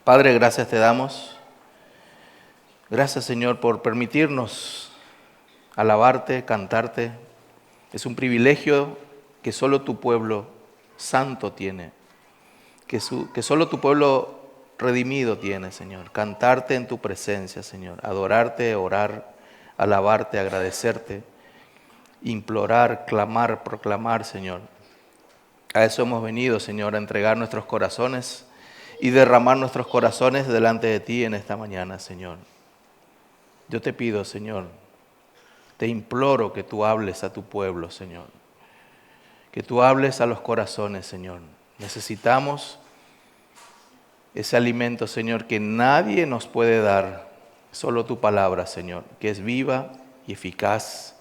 Padre, gracias te damos. Gracias, Señor, por permitirnos alabarte, cantarte. Es un privilegio que solo tu pueblo santo tiene, que solo tu pueblo redimido tiene, Señor. Cantarte en tu presencia, Señor. Adorarte, orar, alabarte, agradecerte, implorar, clamar, proclamar, Señor. A eso hemos venido, Señor, a entregar nuestros corazones y derramar nuestros corazones delante de ti en esta mañana, Señor. Yo te pido, Señor, te imploro que tú hables a tu pueblo, Señor. Que tú hables a los corazones, Señor. Necesitamos ese alimento, Señor, que nadie nos puede dar, solo tu palabra, Señor, que es viva y eficaz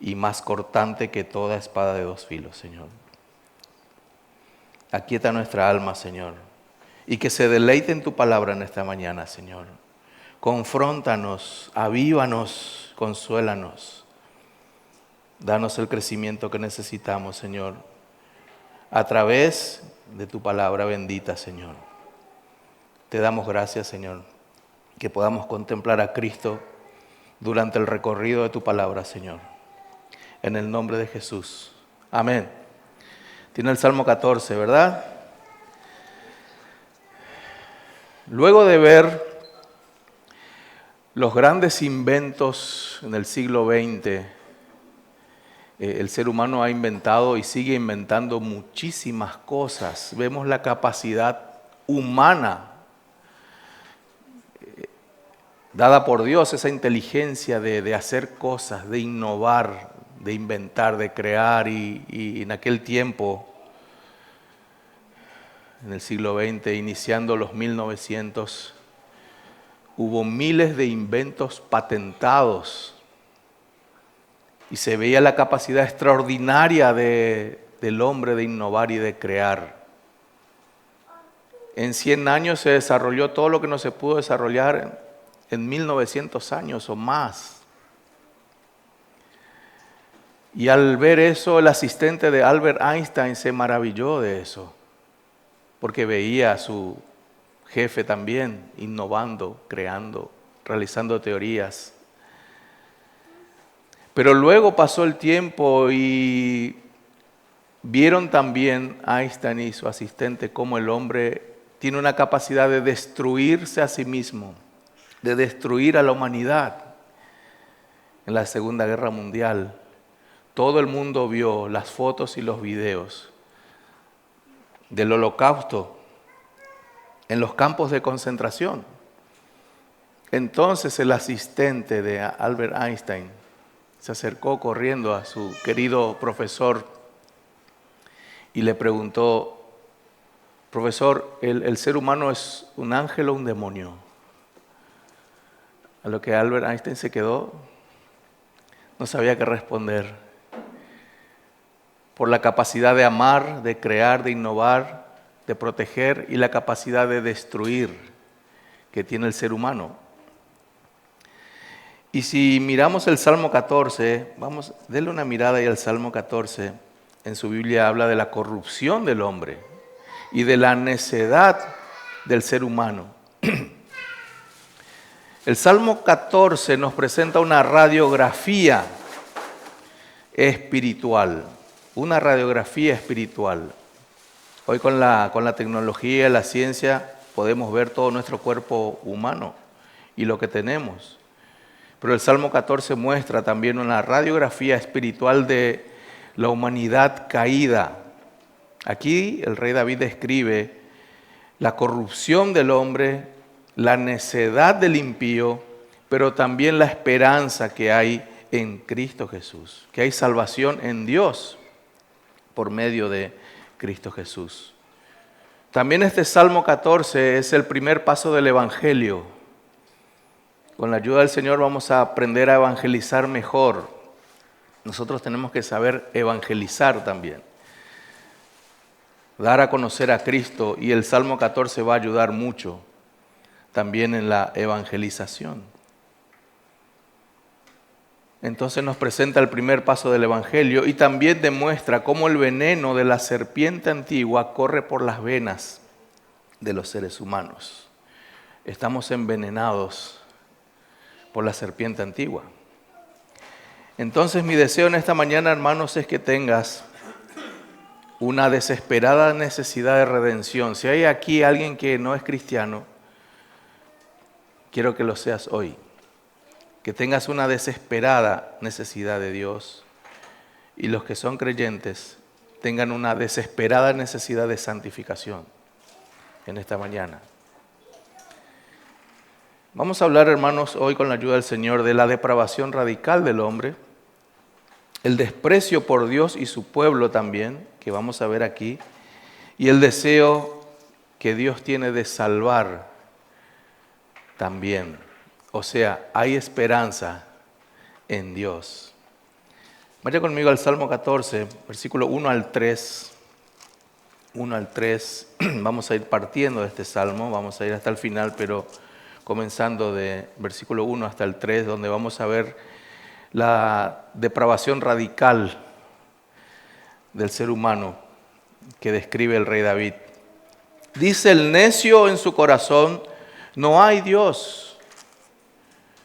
y más cortante que toda espada de dos filos, Señor. Aquieta nuestra alma, Señor, y que se deleite en tu palabra en esta mañana, Señor. Confróntanos, avívanos, consuélanos. Danos el crecimiento que necesitamos, Señor, a través de tu palabra bendita, Señor. Te damos gracias, Señor, que podamos contemplar a Cristo durante el recorrido de tu palabra, Señor. En el nombre de Jesús. Amén. Tiene el Salmo 14, ¿verdad? Luego de ver los grandes inventos en el siglo XX, el ser humano ha inventado y sigue inventando muchísimas cosas. Vemos la capacidad humana dada por Dios, esa inteligencia de hacer cosas, de innovar, de inventar, de crear. Y en aquel tiempo, en el siglo XX, iniciando los 1900, hubo miles de inventos patentados y se veía la capacidad extraordinaria del hombre de innovar y de crear. En 100 años se desarrolló todo lo que no se pudo desarrollar en 1900 años o más. Y al ver eso, el asistente de Albert Einstein se maravilló de eso, porque veía a su jefe también innovando, creando, realizando teorías. Pero luego pasó el tiempo y vieron también Einstein y su asistente cómo el hombre tiene una capacidad de destruirse a sí mismo, de destruir a la humanidad. En la Segunda Guerra Mundial, todo el mundo vio las fotos y los videos del Holocausto en los campos de concentración. Entonces el asistente de Albert Einstein se acercó corriendo a su querido profesor y le preguntó: profesor, ¿el ser humano es un ángel o un demonio? A lo que Albert Einstein se quedó, no sabía qué responder. Por la capacidad de amar, de crear, de innovar, de proteger y la capacidad de destruir que tiene el ser humano. Y si miramos el Salmo 14, denle una mirada ahí al Salmo 14. En su Biblia habla de la corrupción del hombre y de la necedad del ser humano. El Salmo 14 nos presenta una radiografía espiritual, una radiografía espiritual. Hoy con la tecnología y la ciencia podemos ver todo nuestro cuerpo humano y lo que tenemos. Pero el Salmo 14 muestra también una radiografía espiritual de la humanidad caída. Aquí el rey David describe la corrupción del hombre, la necedad del impío, pero también la esperanza que hay en Cristo Jesús, que hay salvación en Dios por medio de Cristo Jesús. También este Salmo 14 es el primer paso del Evangelio. Con la ayuda del Señor vamos a aprender a evangelizar mejor. Nosotros tenemos que saber evangelizar también, dar a conocer a Cristo, y el Salmo 14 va a ayudar mucho también en la evangelización. Entonces nos presenta el primer paso del Evangelio y también demuestra cómo el veneno de la serpiente antigua corre por las venas de los seres humanos. estamos envenenados por la serpiente antigua. Entonces mi deseo en esta mañana, hermanos, es que tengas una desesperada necesidad de redención. Si hay aquí alguien que no es cristiano, quiero que lo seas hoy. Que tengas una desesperada necesidad de Dios. Y los que son creyentes tengan una desesperada necesidad de santificación en esta mañana. Vamos a hablar, hermanos, hoy con la ayuda del Señor de la depravación radical del hombre, el desprecio por Dios y su pueblo también, que vamos a ver aquí, y el deseo que Dios tiene de salvar también. O sea, hay esperanza en Dios. Vaya conmigo al Salmo 14, versículo 1 al 3. 1 al 3. Vamos a ir partiendo de este Salmo, vamos a ir hasta el final, pero comenzando de versículo 1 hasta el 3, donde vamos a ver la depravación radical del ser humano que describe el rey David. Dice el necio en su corazón, no hay Dios.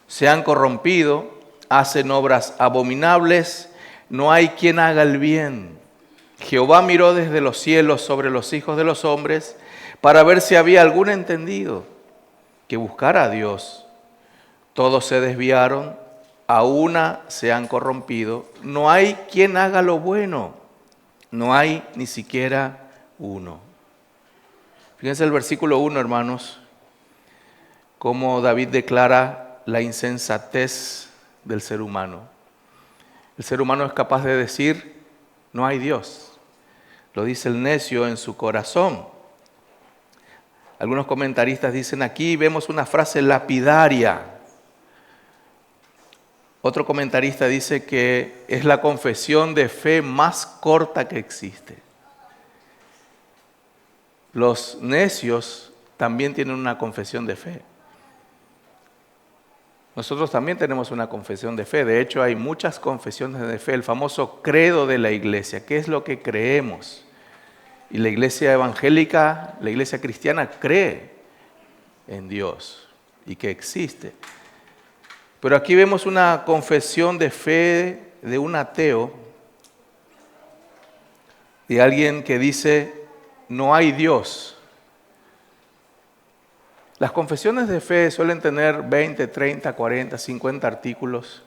Se han corrompido, hacen obras abominables, no hay quien haga el bien. Jehová miró desde los cielos sobre los hijos de los hombres para ver si había algún entendido que buscara a Dios. Todos se desviaron, a una se han corrompido. No hay quien haga lo bueno, no hay ni siquiera uno. Fíjense el versículo 1, hermanos, cómo David declara la insensatez del ser humano. El ser humano es capaz de decir, no hay Dios. Lo dice el necio en su corazón. Algunos comentaristas dicen, aquí vemos una frase lapidaria. Otro comentarista dice que es la confesión de fe más corta que existe. Los necios también tienen una confesión de fe. Nosotros también tenemos una confesión de fe. De hecho, hay muchas confesiones de fe. El famoso credo de la iglesia. ¿Qué es lo que creemos? Y la iglesia evangélica, la iglesia cristiana cree en Dios y que existe. Pero aquí vemos una confesión de fe de un ateo, de alguien que dice, no hay Dios. Las confesiones de fe suelen tener 20, 30, 40, 50 artículos,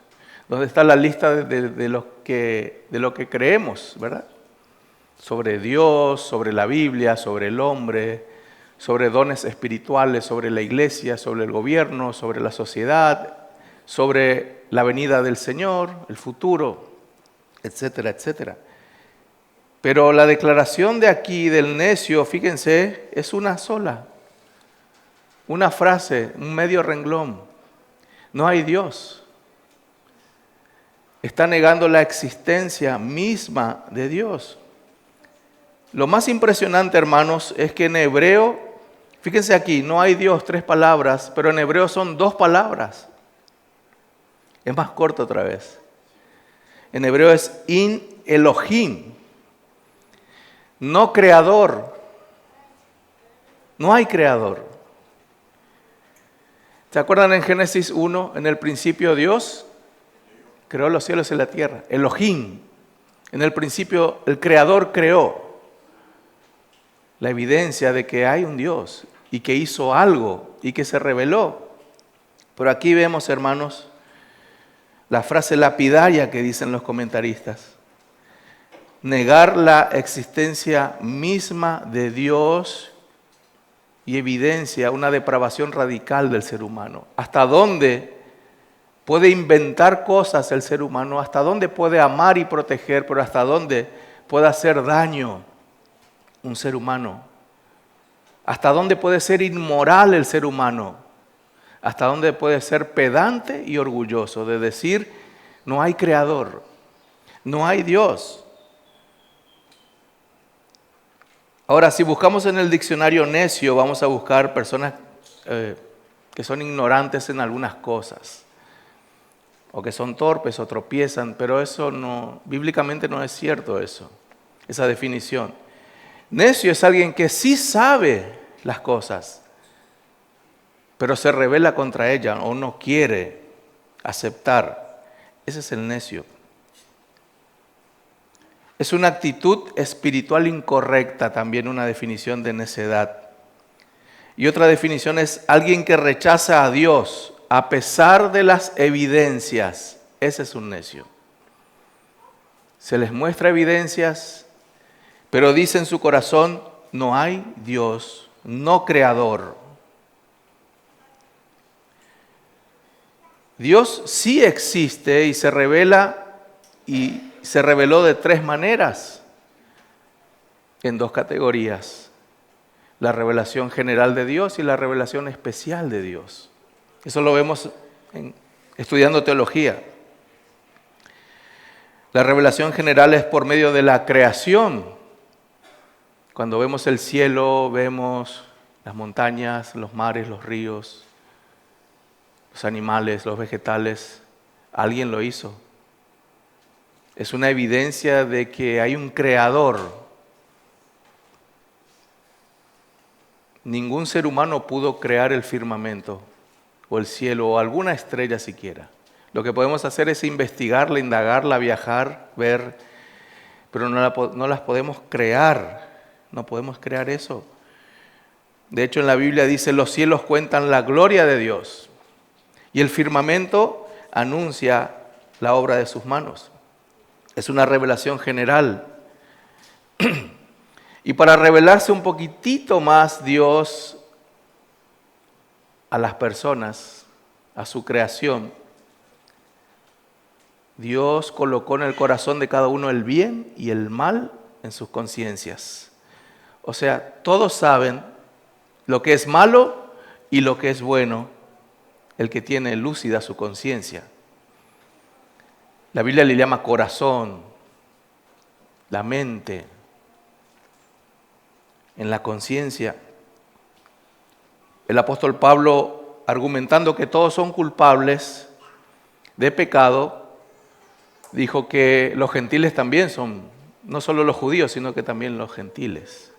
donde está la lista de lo que creemos, ¿verdad? Sobre Dios, sobre la Biblia, sobre el hombre, sobre dones espirituales, sobre la iglesia, sobre el gobierno, sobre la sociedad, sobre la venida del Señor, el futuro, etcétera, etcétera. Pero la declaración de aquí del necio, fíjense, es una sola. Una frase, un medio renglón. No hay Dios. Está negando la existencia misma de Dios. Lo más impresionante, hermanos, es que en hebreo, fíjense aquí, no hay Dios, 3 palabras, pero en hebreo son 2 palabras. Es más corto otra vez. En hebreo es in Elohim. No creador. No hay creador. ¿Se acuerdan en Génesis 1? En el principio Dios creó los cielos y la tierra. Elohim. En el principio el creador creó. La evidencia de que hay un Dios y que hizo algo y que se reveló. Pero aquí vemos, hermanos, la frase lapidaria que dicen los comentaristas. Negar la existencia misma de Dios y evidencia una depravación radical del ser humano. ¿Hasta dónde puede inventar cosas el ser humano? ¿Hasta dónde puede amar y proteger? Pero ¿hasta dónde puede hacer daño un ser humano? ¿Hasta dónde puede ser inmoral el ser humano? ¿Hasta dónde puede ser pedante y orgulloso de decir, no hay creador, no hay Dios? Ahora, si buscamos en el diccionario necio, vamos a buscar personas que son ignorantes en algunas cosas, o que son torpes o tropiezan, pero eso no, bíblicamente no es cierto eso, esa definición. Necio es alguien que sí sabe las cosas, pero se rebela contra ella o no quiere aceptar. Ese es el necio. Es una actitud espiritual incorrecta, también una definición de necedad. Y otra definición es alguien que rechaza a Dios a pesar de las evidencias. Ese es un necio. Se les muestra evidencias, pero dice en su corazón, no hay Dios, no creador. Dios sí existe y se revela y se reveló de tres maneras, en dos categorías: la revelación general de Dios y la revelación especial de Dios. Eso lo vemos estudiando teología. La revelación general es por medio de la creación. Cuando vemos el cielo, vemos las montañas, los mares, los ríos, los animales, los vegetales. Alguien lo hizo. Es una evidencia de que hay un creador. Ningún ser humano pudo crear el firmamento o el cielo o alguna estrella siquiera. Lo que podemos hacer es investigarla, indagarla, viajar, ver, pero no las podemos crear. No podemos crear eso. De hecho, en la Biblia dice, los cielos cuentan la gloria de Dios y el firmamento anuncia la obra de sus manos. Es una revelación general. Y para revelarse un poquitito más Dios a las personas, a su creación, Dios colocó en el corazón de cada uno el bien y el mal en sus conciencias. O sea, todos saben lo que es malo y lo que es bueno, el que tiene lúcida su conciencia. La Biblia le llama corazón, la mente, en la conciencia. El apóstol Pablo, argumentando que todos son culpables de pecado, dijo que los gentiles también son, no solo los judíos, sino que también los gentiles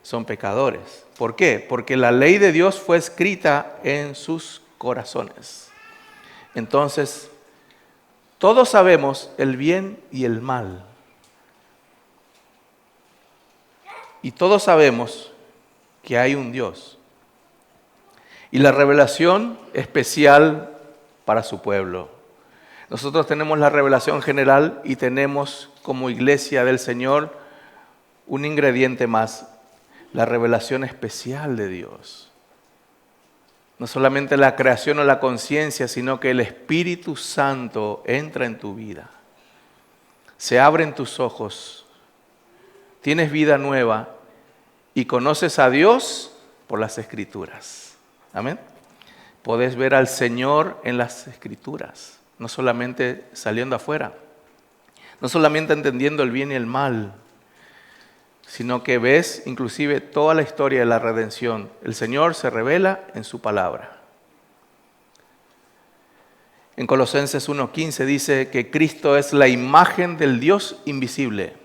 son pecadores. ¿Por qué? Porque la ley de Dios fue escrita en sus corazones. Entonces, todos sabemos el bien y el mal. Y todos sabemos que hay un Dios. Y la revelación especial para su pueblo. Nosotros tenemos la revelación general y tenemos como iglesia del Señor un ingrediente más, la revelación especial de Dios. No solamente la creación o la conciencia, sino que el Espíritu Santo entra en tu vida. Se abren tus ojos. Tienes vida nueva y conoces a Dios por las Escrituras. Amén. Podés ver al Señor en las Escrituras, no solamente saliendo afuera, no solamente entendiendo el bien y el mal, sino que ves inclusive toda la historia de la redención. El Señor se revela en su palabra. En Colosenses 1:15 dice que Cristo es la imagen del Dios invisible.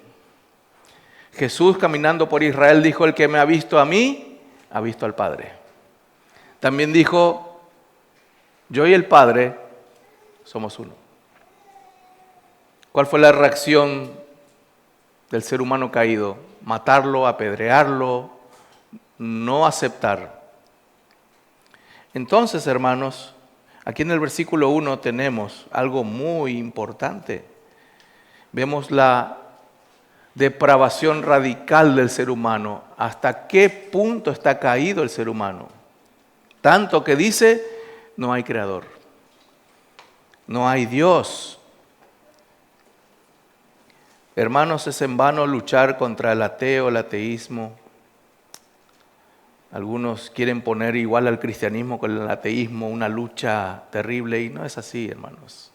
Jesús, caminando por Israel, dijo, el que me ha visto a mí, ha visto al Padre. También dijo, yo y el Padre somos uno. ¿Cuál fue la reacción del ser humano caído? Matarlo, apedrearlo, no aceptar. Entonces, hermanos, aquí en el versículo 1 tenemos algo muy importante. Vemos la depravación radical del ser humano. ¿Hasta qué punto está caído el ser humano? Tanto que dice, no hay creador, no hay Dios. Hermanos, es en vano luchar contra el ateo, el ateísmo. Algunos quieren poner igual al cristianismo con el ateísmo una lucha terrible y no es así, hermanos.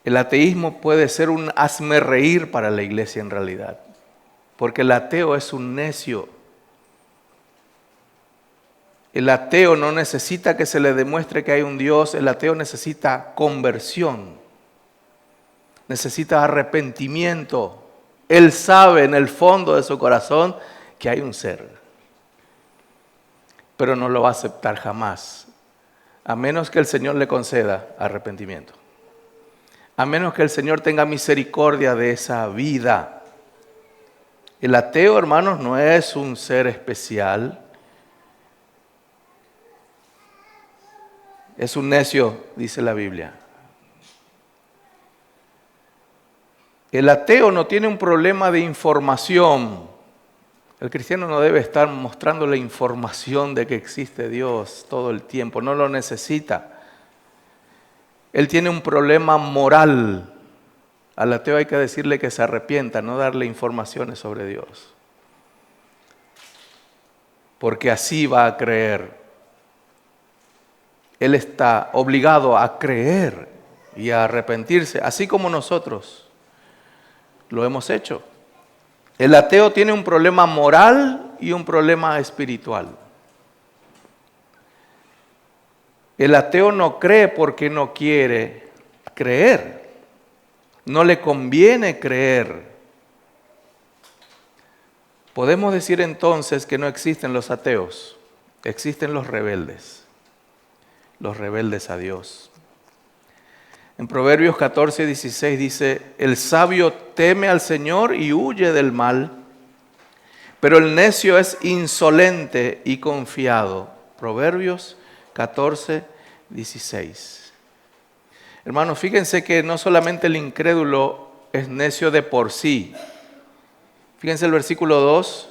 El ateísmo puede ser un hazmerreír para la iglesia en realidad, porque el ateo es un necio. El ateo no necesita que se le demuestre que hay un Dios, el ateo necesita conversión. Necesita arrepentimiento. Él sabe en el fondo de su corazón que hay un ser. pero no lo va a aceptar jamás, a menos que el Señor le conceda arrepentimiento. A menos que el Señor tenga misericordia de esa vida. El ateo, hermanos, no es un ser especial. Es un necio, dice la Biblia. El ateo no tiene un problema de información. El cristiano no debe estar mostrando la información de que existe Dios todo el tiempo. No lo necesita. Él tiene un problema moral. Al ateo hay que decirle que se arrepienta, no darle informaciones sobre Dios. Porque así va a creer. Él está obligado a creer y a arrepentirse, así como nosotros lo hemos hecho. El ateo tiene un problema moral y un problema espiritual. El ateo no cree porque no quiere creer. No le conviene creer. Podemos decir entonces que no existen los ateos, existen los rebeldes a Dios. En Proverbios 14, 16 dice, el sabio teme al Señor y huye del mal, pero el necio es insolente y confiado. Proverbios 14, 16. Hermanos, fíjense que no solamente el incrédulo es necio de por sí. Fíjense el versículo 2.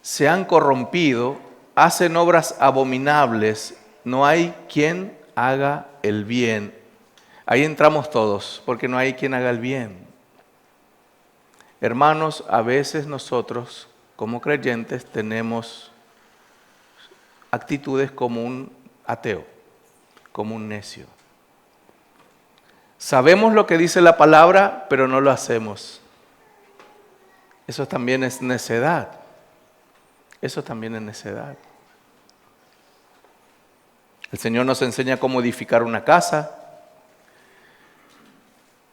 Se han corrompido, hacen obras abominables, no hay quien haga el bien. Ahí entramos todos, porque no hay quien haga el bien. Hermanos, a veces nosotros, como creyentes, tenemos actitudes como un ateo, como un necio. Sabemos lo que dice la palabra, pero no lo hacemos. Eso también es necedad. Eso también es necedad. El Señor nos enseña cómo edificar una casa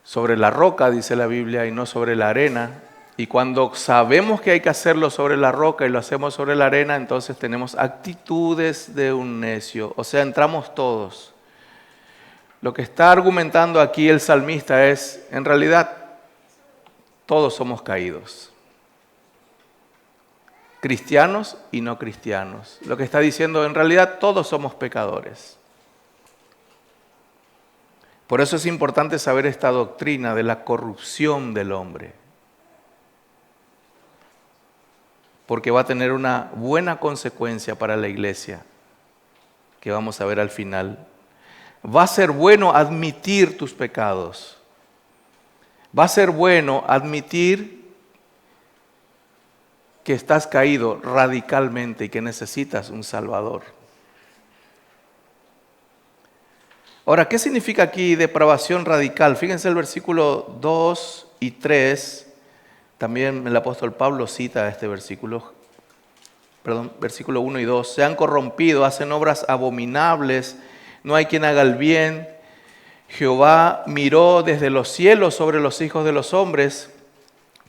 sobre la roca, dice la Biblia, y no sobre la arena. Y cuando sabemos que hay que hacerlo sobre la roca y lo hacemos sobre la arena, entonces tenemos actitudes de un necio. O sea, entramos todos. Lo que está argumentando aquí el salmista es, en realidad, todos somos caídos. Cristianos y no cristianos. Lo que está diciendo, en realidad todos somos pecadores. Por eso es importante saber esta doctrina de la corrupción del hombre. Porque va a tener una buena consecuencia para la iglesia, que vamos a ver al final. Va a ser bueno admitir tus pecados. Va a ser bueno admitir que estás caído radicalmente y que necesitas un Salvador. Ahora, ¿qué significa aquí depravación radical? Fíjense el versículo 2 y 3. También el apóstol Pablo cita este versículo. Versículo 1 y 2. Se han corrompido, hacen obras abominables, no hay quien haga el bien. Jehová miró desde los cielos sobre los hijos de los hombres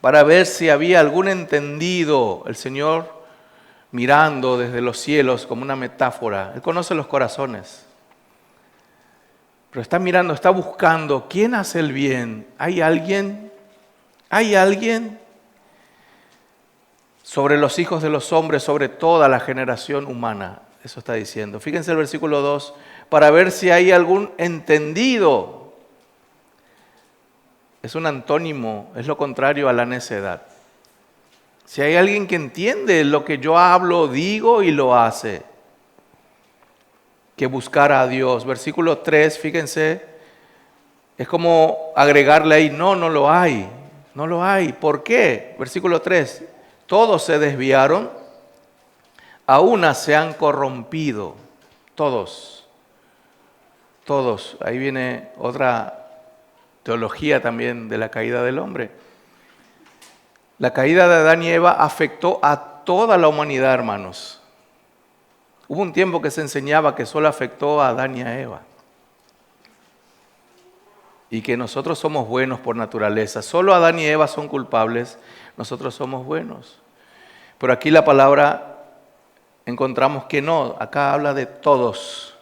para ver si había algún entendido. El Señor mirando desde los cielos como una metáfora. Él conoce los corazones. Pero está mirando, está buscando. ¿Quién hace el bien? ¿Hay alguien? ¿Hay alguien? Sobre los hijos de los hombres, sobre toda la generación humana. Eso está diciendo. Fíjense el versículo 2. Para ver si hay algún entendido. Es un antónimo, es lo contrario a la necedad. Si hay alguien que entiende lo que yo hablo, digo y lo hace, que buscar a Dios. Versículo 3, fíjense, es como agregarle ahí, no lo hay, no lo hay. ¿Por qué? Versículo 3, todos se desviaron, a una se han corrompido, todos. Ahí viene otra teología también de la caída del hombre. La caída de Adán y Eva afectó a toda la humanidad, hermanos. Hubo un tiempo que se enseñaba que solo afectó a Adán y a Eva. Y que nosotros somos buenos por naturaleza. Solo Adán y Eva son culpables, nosotros somos buenos. Pero aquí la palabra encontramos que no, acá habla de todos.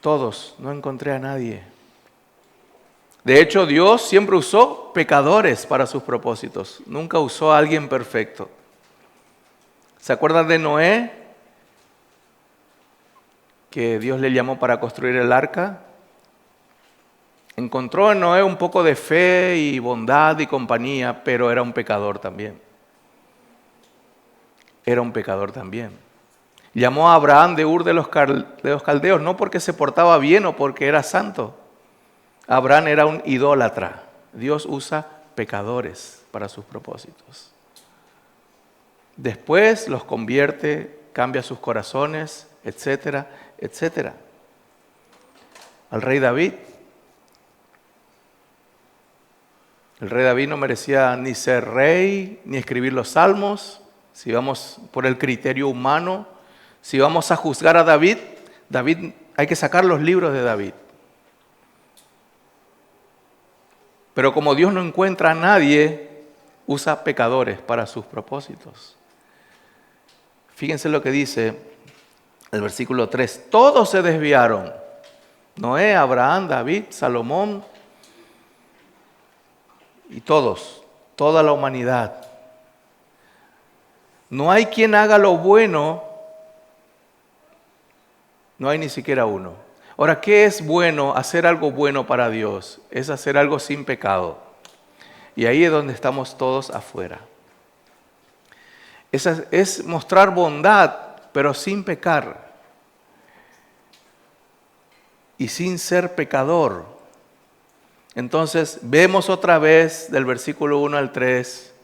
Todos, no encontré a nadie. De hecho, Dios siempre usó pecadores para sus propósitos. Nunca usó a alguien perfecto. ¿Se acuerdan de Noé? Que Dios le llamó para construir el arca. Encontró en Noé un poco de fe y bondad y compañía, pero era un pecador también. Era un pecador también. Llamó a Abraham de Ur de los Caldeos, no porque se portaba bien o porque era santo. Abraham era un idólatra. Dios usa pecadores para sus propósitos. Después los convierte, cambia sus corazones, etcétera, etcétera. Al rey David. El rey David no merecía ni ser rey, ni escribir los salmos. Si vamos por el criterio humano, si vamos a juzgar a David, hay que sacar los libros de David. Pero como Dios no encuentra a nadie, usa pecadores para sus propósitos. Fíjense lo que dice el versículo 3. Todos se desviaron. Noé, Abraham, David, Salomón y todos, toda la humanidad. No hay quien haga lo bueno, no hay ni siquiera uno. Ahora, ¿qué es bueno? Hacer algo bueno para Dios es hacer algo sin pecado. Y ahí es donde estamos todos afuera. Es mostrar bondad, pero sin pecar. Y sin ser pecador. Entonces, vemos otra vez del versículo 1 al 3,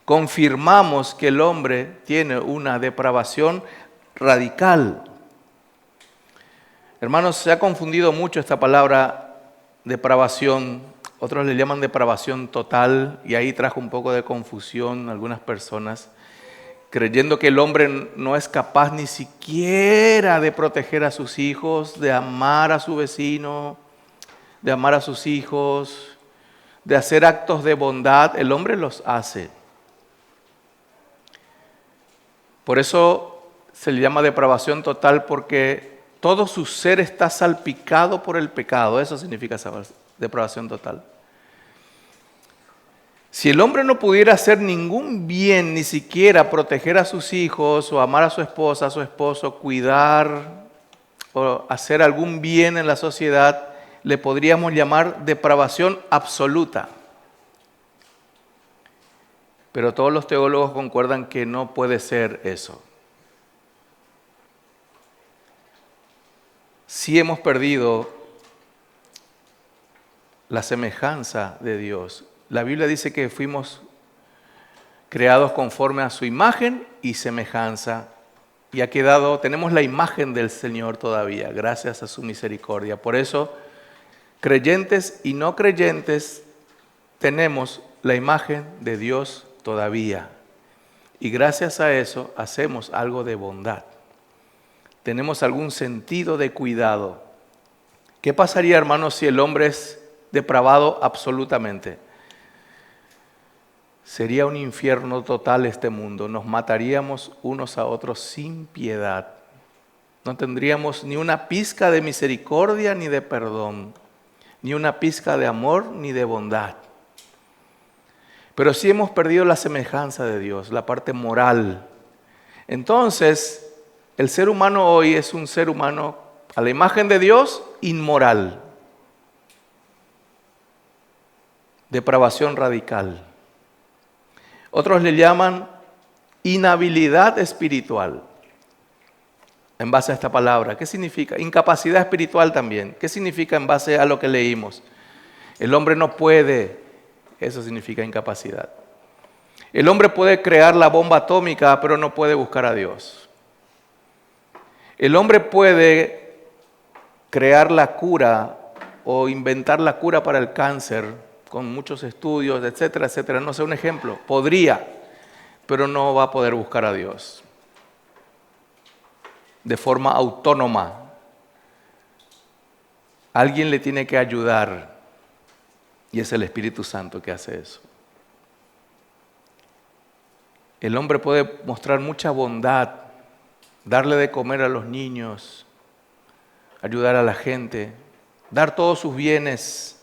confirmamos que el hombre tiene una depravación radical. Hermanos, se ha confundido mucho esta palabra depravación. Otros le llaman depravación total y ahí trajo un poco de confusión a algunas personas, creyendo que el hombre no es capaz ni siquiera de proteger a sus hijos, de amar a su vecino, de amar a sus hijos, de hacer actos de bondad. El hombre los hace. Por eso se le llama depravación total, porque todo su ser está salpicado por el pecado. Eso significa depravación total. Si el hombre no pudiera hacer ningún bien, ni siquiera proteger a sus hijos, o amar a su esposa, a su esposo, cuidar o hacer algún bien en la sociedad, le podríamos llamar depravación absoluta. Pero todos los teólogos concuerdan que no puede ser eso. Sí hemos perdido la semejanza de Dios. La Biblia dice que fuimos creados conforme a su imagen y semejanza. Y tenemos la imagen del Señor todavía, gracias a su misericordia. Por eso, creyentes y no creyentes, tenemos la imagen de Dios todavía. Y gracias a eso, hacemos algo de bondad. Tenemos algún sentido de cuidado. ¿Qué pasaría, hermanos, si el hombre es depravado absolutamente? Sería un infierno total este mundo. Nos mataríamos unos a otros sin piedad. No tendríamos ni una pizca de misericordia ni de perdón, ni una pizca de amor ni de bondad. Pero sí hemos perdido la semejanza de Dios, la parte moral. Entonces, el ser humano hoy es un ser humano a la imagen de Dios, inmoral. Depravación radical. Otros le llaman inhabilidad espiritual. En base a esta palabra, ¿qué significa? Incapacidad espiritual también. ¿Qué significa en base a lo que leímos? El hombre no puede, eso significa incapacidad. El hombre puede crear la bomba atómica, pero no puede buscar a Dios. El hombre puede crear la cura o inventar la cura para el cáncer con muchos estudios, etcétera, etcétera. No sé, un ejemplo. Podría, pero no va a poder buscar a Dios de forma autónoma. Alguien le tiene que ayudar y es el Espíritu Santo que hace eso. El hombre puede mostrar mucha bondad, darle de comer a los niños, ayudar a la gente, dar todos sus bienes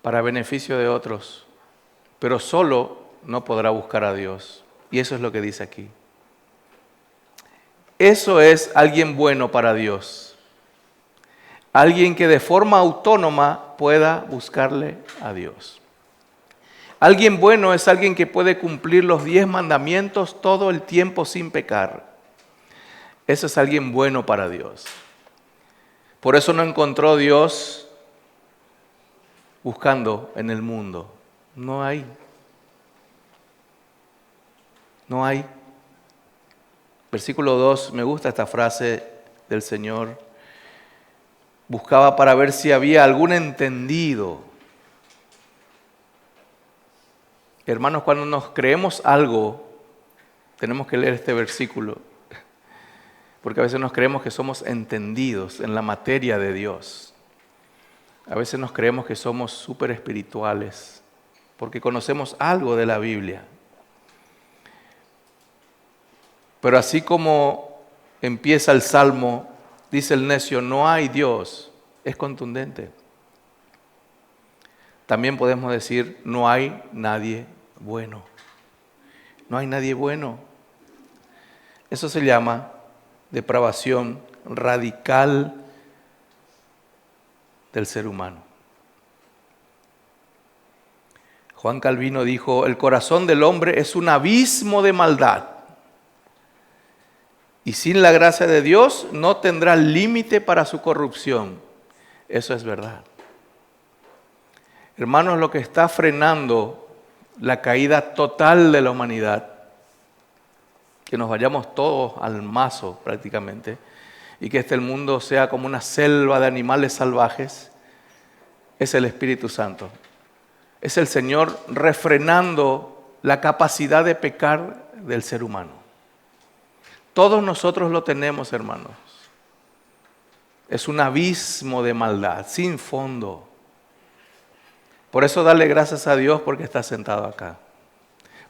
para beneficio de otros, pero solo no podrá buscar a Dios. Y eso es lo que dice aquí. Eso es alguien bueno para Dios. Alguien que de forma autónoma pueda buscarle a Dios. Alguien bueno es alguien que puede cumplir los 10 mandamientos todo el tiempo sin pecar. Eso es alguien bueno para Dios. Por eso no encontró Dios buscando en el mundo. No hay. No hay. Versículo 2, me gusta esta frase del Señor. Buscaba para ver si había algún entendido. Hermanos, cuando nos creemos algo, tenemos que leer este versículo. Porque a veces nos creemos que somos entendidos en la materia de Dios. A veces nos creemos que somos súper espirituales, porque conocemos algo de la Biblia. Pero así como empieza el Salmo, dice el necio, no hay Dios, es contundente. También podemos decir, no hay nadie bueno. No hay nadie bueno. Eso se llama depravación radical del ser humano. Juan Calvino dijo, el corazón del hombre es un abismo de maldad. Y sin la gracia de Dios no tendrá límite para su corrupción. Eso es verdad. Hermanos, lo que está frenando la caída total de la humanidad, que nos vayamos todos al mazo prácticamente, y que el mundo sea como una selva de animales salvajes, es el Espíritu Santo. Es el Señor refrenando la capacidad de pecar del ser humano. Todos nosotros lo tenemos, hermanos. Es un abismo de maldad, sin fondo. Por eso dale gracias a Dios porque estás sentado acá.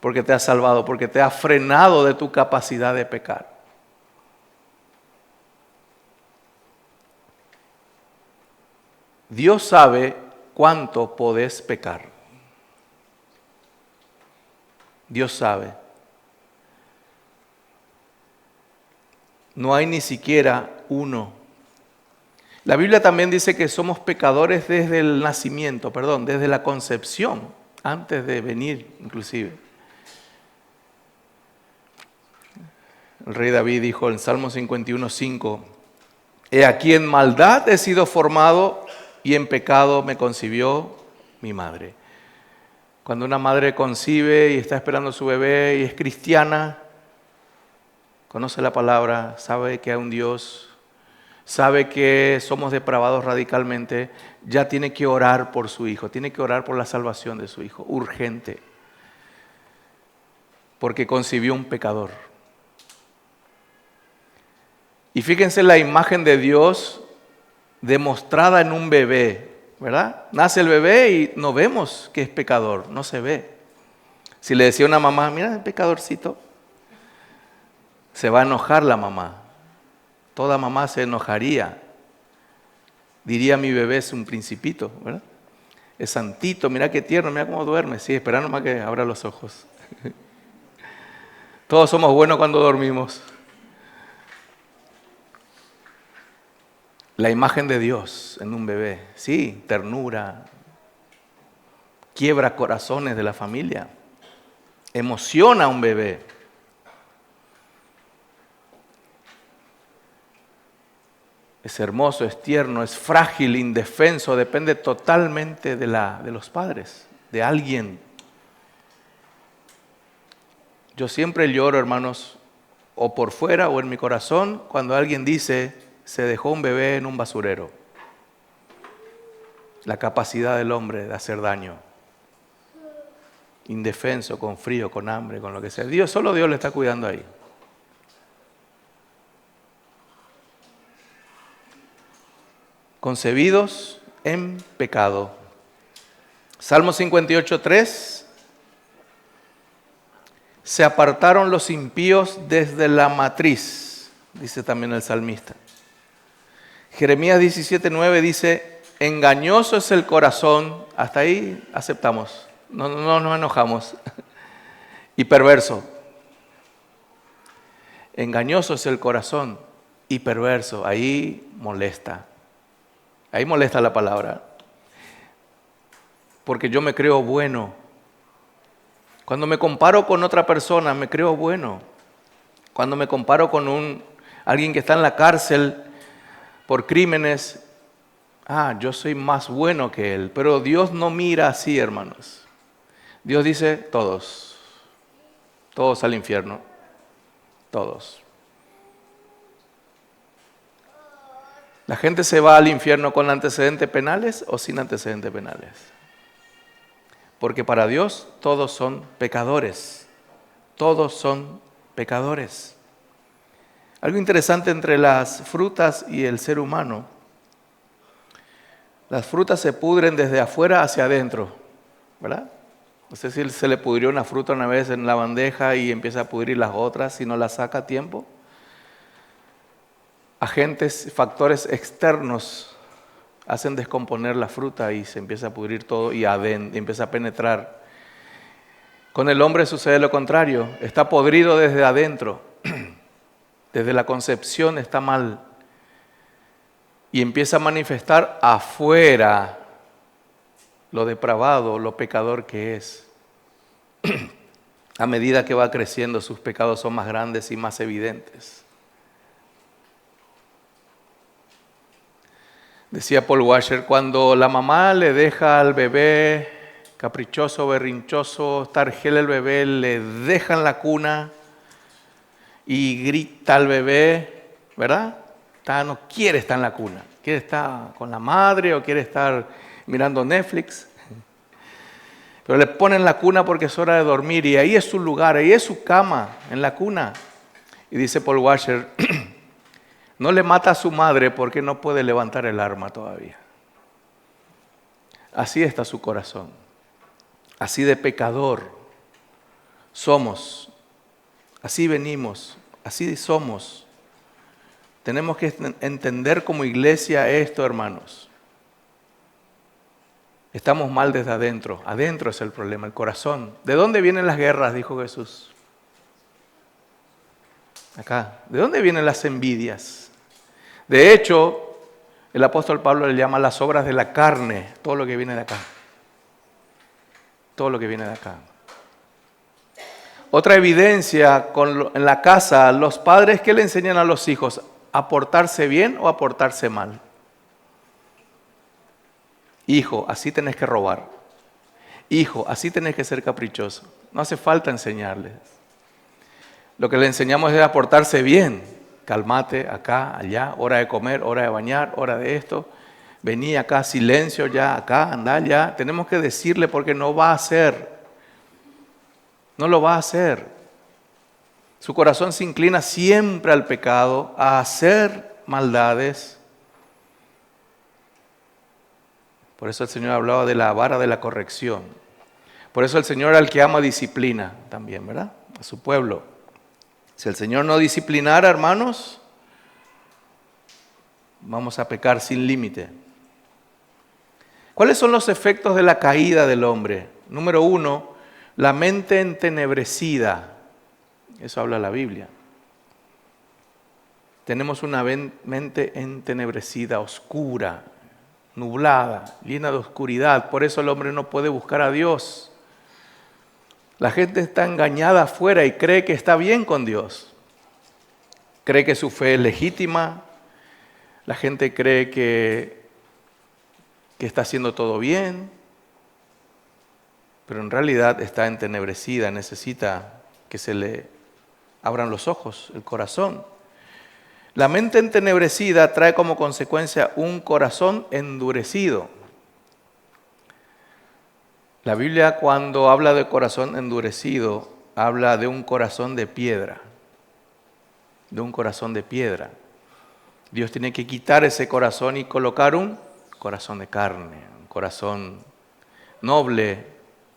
Porque te ha salvado, porque te ha frenado de tu capacidad de pecar. Dios sabe cuánto podés pecar. Dios sabe. No hay ni siquiera uno. La Biblia también dice que somos pecadores desde el nacimiento, desde la concepción, antes de venir inclusive. El rey David dijo en Salmo 51:5, he aquí en maldad he sido formado y en pecado me concibió mi madre. Cuando una madre concibe y está esperando a su bebé y es cristiana, conoce la palabra, sabe que hay un Dios, sabe que somos depravados radicalmente, ya tiene que orar por su hijo, tiene que orar por la salvación de su hijo, urgente, porque concibió un pecador. Y fíjense la imagen de Dios demostrada en un bebé, ¿verdad? Nace el bebé y no vemos que es pecador, no se ve. Si le decía a una mamá, mira el pecadorcito, se va a enojar la mamá. Toda mamá se enojaría. Diría mi bebé es un principito, ¿verdad? Es santito, mira qué tierno, mira cómo duerme. Sí, espera nomás que abra los ojos. Todos somos buenos cuando dormimos. La imagen de Dios en un bebé, sí, ternura, quiebra corazones de la familia, emociona a un bebé. Es hermoso, es tierno, es frágil, indefenso, depende totalmente de los padres, de alguien. Yo siempre lloro, hermanos, o por fuera o en mi corazón, cuando alguien dice, se dejó un bebé en un basurero. La capacidad del hombre de hacer daño. Indefenso, con frío, con hambre, con lo que sea. Solo Dios le está cuidando ahí. Concebidos en pecado. Salmo 58:3. Se apartaron los impíos desde la matriz, dice también el salmista. Jeremías 17:9 dice, engañoso es el corazón, hasta ahí aceptamos, no nos enojamos, y perverso. Engañoso es el corazón y perverso, ahí molesta la palabra, porque yo me creo bueno. Cuando me comparo con otra persona, me creo bueno. Cuando me comparo con alguien que está en la cárcel por crímenes, yo soy más bueno que él. Pero Dios no mira así, hermanos. Dios dice, todos al infierno, todos. ¿La gente se va al infierno con antecedentes penales o sin antecedentes penales? Porque para Dios todos son pecadores. Todos son pecadores. Algo interesante entre las frutas y el ser humano. Las frutas se pudren desde afuera hacia adentro, ¿verdad? No sé si se le pudrió una fruta una vez en la bandeja y empieza a pudrir las otras si no la saca a tiempo. Agentes, factores externos hacen descomponer la fruta y se empieza a pudrir todo y empieza a penetrar. Con el hombre sucede lo contrario, está podrido desde adentro, desde la concepción está mal y empieza a manifestar afuera lo depravado, lo pecador que es. A medida que va creciendo, sus pecados son más grandes y más evidentes. Decía Paul Washer, cuando la mamá le deja al bebé caprichoso, berrinchoso, targel el bebé, le deja en la cuna y grita al bebé, ¿verdad? No quiere estar en la cuna, quiere estar con la madre o quiere estar mirando Netflix. Pero le ponen la cuna porque es hora de dormir y ahí es su lugar, ahí es su cama, en la cuna. Y dice Paul Washer, no le mata a su madre porque no puede levantar el arma todavía. Así está su corazón. Así de pecador somos. Así venimos. Así somos. Tenemos que entender como iglesia esto, hermanos. Estamos mal desde adentro. Adentro es el problema, el corazón. ¿De dónde vienen las guerras? Dijo Jesús. Acá. ¿De dónde vienen las envidias? De hecho, el apóstol Pablo le llama las obras de la carne, todo lo que viene de acá. Todo lo que viene de acá. Otra evidencia en la casa, los padres, ¿qué le enseñan a los hijos? ¿A portarse bien o a portarse mal? Hijo, así tenés que robar. Hijo, así tenés que ser caprichoso. No hace falta enseñarles. Lo que le enseñamos es a portarse bien. Calmate, acá, allá, hora de comer, hora de bañar, hora de esto. Vení acá, silencio ya, acá, andá ya. Tenemos que decirle porque no va a hacer. No lo va a hacer. Su corazón se inclina siempre al pecado, a hacer maldades. Por eso el Señor hablaba de la vara de la corrección. Por eso el Señor al que ama disciplina también, ¿verdad? A su pueblo. Si el Señor no disciplinara, hermanos, vamos a pecar sin límite. ¿Cuáles son los efectos de la caída del hombre? Número 1, la mente entenebrecida. Eso habla la Biblia. Tenemos una mente entenebrecida, oscura, nublada, llena de oscuridad. Por eso el hombre no puede buscar a Dios. La gente está engañada afuera y cree que está bien con Dios. Cree que su fe es legítima. La gente cree que está haciendo todo bien. Pero en realidad está entenebrecida, necesita que se le abran los ojos, el corazón. La mente entenebrecida trae como consecuencia un corazón endurecido. La Biblia cuando habla de corazón endurecido, habla de un corazón de piedra. De un corazón de piedra. Dios tiene que quitar ese corazón y colocar un corazón de carne, un corazón noble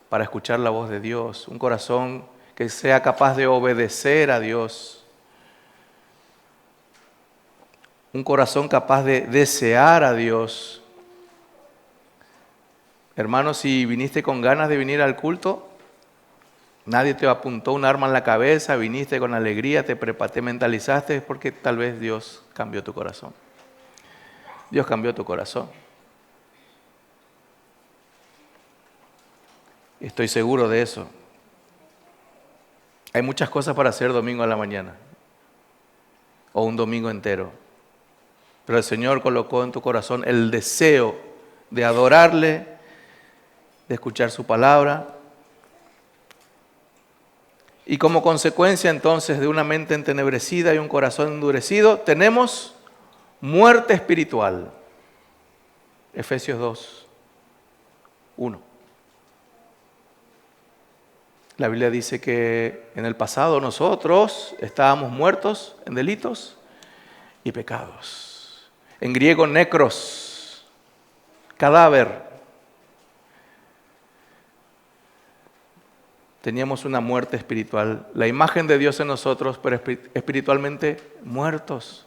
para escuchar la voz de Dios, un corazón que sea capaz de obedecer a Dios. Un corazón capaz de desear a Dios. Hermano, si viniste con ganas de venir al culto, nadie te apuntó un arma en la cabeza, viniste con alegría, te mentalizaste, es porque tal vez Dios cambió tu corazón. Dios cambió tu corazón. Estoy seguro de eso. Hay muchas cosas para hacer domingo a la mañana o un domingo entero. Pero el Señor colocó en tu corazón el deseo de adorarle, de escuchar su palabra. Y como consecuencia entonces de una mente entenebrecida y un corazón endurecido, tenemos muerte espiritual. Efesios 2, 1. La Biblia dice que en el pasado nosotros estábamos muertos en delitos y pecados. En griego, necros, cadáver. Teníamos una muerte espiritual. La imagen de Dios en nosotros, pero espiritualmente muertos.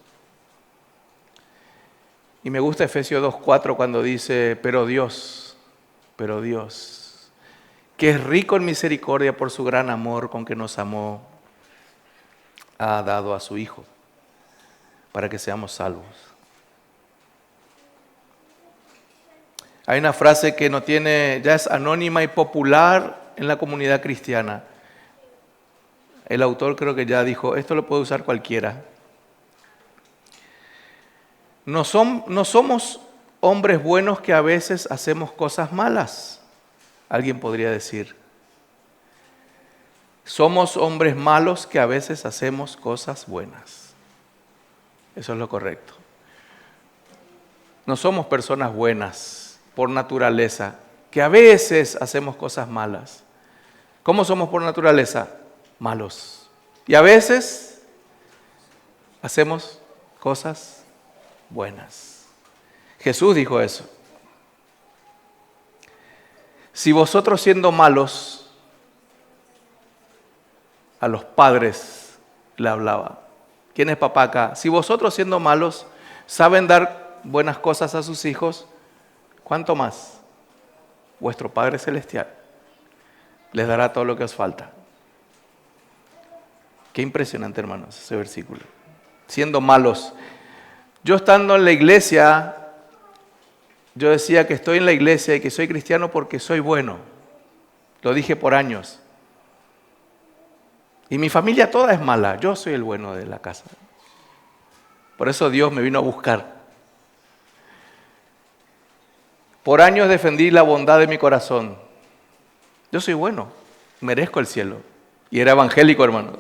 Y me gusta Efesios 2:4 cuando dice, pero Dios, que es rico en misericordia por su gran amor con que nos amó, ha dado a su Hijo para que seamos salvos. Hay una frase que ya es anónima y popular en la comunidad cristiana. El autor creo que ya dijo, esto lo puede usar cualquiera. No somos hombres buenos que a veces hacemos cosas malas. Alguien podría decir, somos hombres malos que a veces hacemos cosas buenas. Eso es lo correcto. No somos personas buenas por naturaleza, que a veces hacemos cosas malas. ¿Cómo somos por naturaleza? Malos. Y a veces hacemos cosas buenas. Jesús dijo eso. Si vosotros siendo malos, a los padres le hablaba. ¿Quién es papá acá? Si vosotros siendo malos saben dar buenas cosas a sus hijos, ¿cuánto más? Vuestro Padre Celestial les dará todo lo que os falta. Qué impresionante, hermanos, ese versículo. Siendo malos. Yo estando en la iglesia, yo decía que estoy en la iglesia y que soy cristiano porque soy bueno. Lo dije por años. Y mi familia toda es mala. Yo soy el bueno de la casa. Por eso Dios me vino a buscar. Por años defendí la bondad de mi corazón. Yo soy bueno. Merezco el cielo. Y era evangélico, hermanos.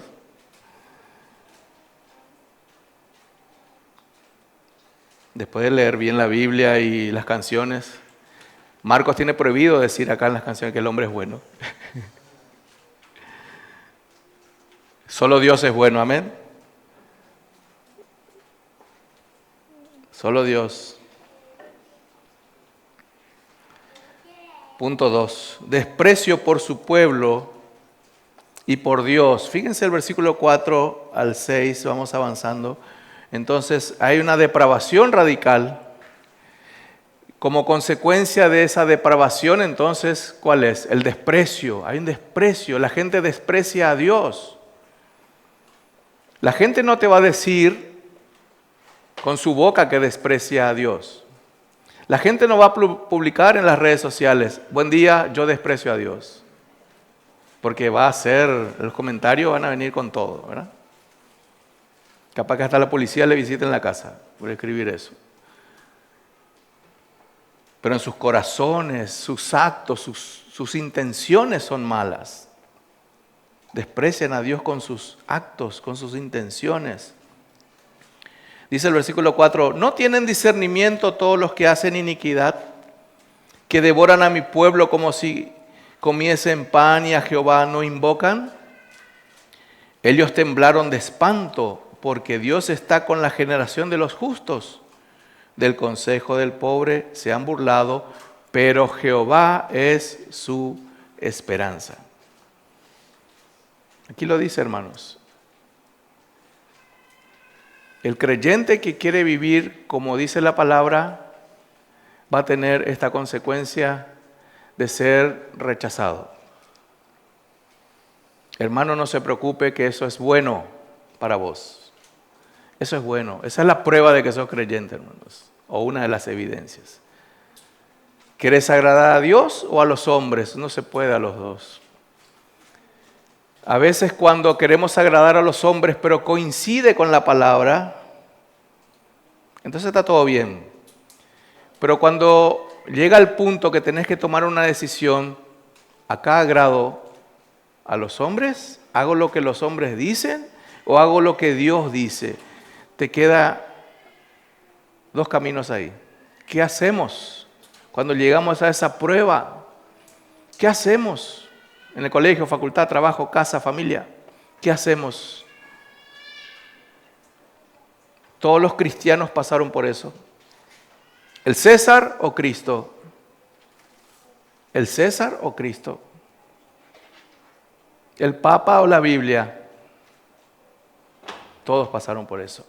Después de leer bien la Biblia y las canciones, Marcos tiene prohibido decir acá en las canciones que el hombre es bueno. Solo Dios es bueno, amén. Solo Dios. Punto 2. Desprecio por su pueblo y por Dios. Fíjense el versículo 4 al 6, vamos avanzando. Entonces hay una depravación radical. Como consecuencia de esa depravación, entonces, ¿cuál es? El desprecio. Hay un desprecio. La gente desprecia a Dios. La gente no te va a decir con su boca que desprecia a Dios. La gente no va a publicar en las redes sociales, buen día, yo desprecio a Dios. Porque va a ser, los comentarios van a venir con todo, ¿verdad? Capaz que hasta la policía le visite en la casa por escribir eso. Pero en sus corazones, sus actos, sus intenciones son malas. Desprecian a Dios con sus actos, con sus intenciones. Dice el versículo 4, ¿no tienen discernimiento todos los que hacen iniquidad, que devoran a mi pueblo como si comiesen pan y a Jehová no invocan? Ellos temblaron de espanto, porque Dios está con la generación de los justos. Del consejo del pobre se han burlado, pero Jehová es su esperanza. Aquí lo dice, hermanos. El creyente que quiere vivir como dice la palabra va a tener esta consecuencia de ser rechazado. Hermano, no se preocupe que eso es bueno para vos. Eso es bueno. Esa es la prueba de que sos creyente, hermanos. O una de las evidencias. ¿Querés agradar a Dios o a los hombres? No se puede a los dos. A veces cuando queremos agradar a los hombres, pero coincide con la palabra, entonces está todo bien. Pero cuando llega el punto que tenés que tomar una decisión, acá agrado a los hombres, hago lo que los hombres dicen o hago lo que Dios dice. Te queda dos caminos ahí. ¿Qué hacemos cuando llegamos a esa prueba? ¿Qué hacemos? En el colegio, facultad, trabajo, casa, familia. ¿Qué hacemos? Todos los cristianos pasaron por eso. ¿El César o Cristo? ¿El César o Cristo? ¿El Papa o la Biblia? Todos pasaron por eso.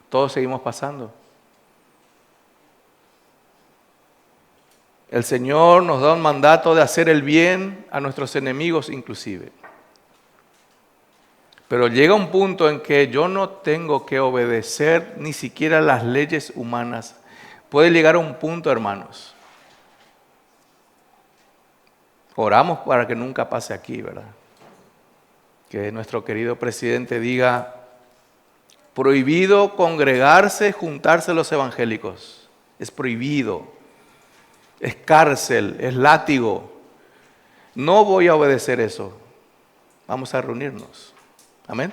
Todos seguimos pasando. El Señor nos da un mandato de hacer el bien a nuestros enemigos inclusive. Pero llega un punto en que yo no tengo que obedecer ni siquiera las leyes humanas. Puede llegar a un punto, hermanos. Oramos para que nunca pase aquí, ¿verdad? Que nuestro querido presidente diga, prohibido congregarse, juntarse los evangélicos. Es prohibido. Es cárcel, es látigo. No voy a obedecer eso. Vamos a reunirnos. Amén.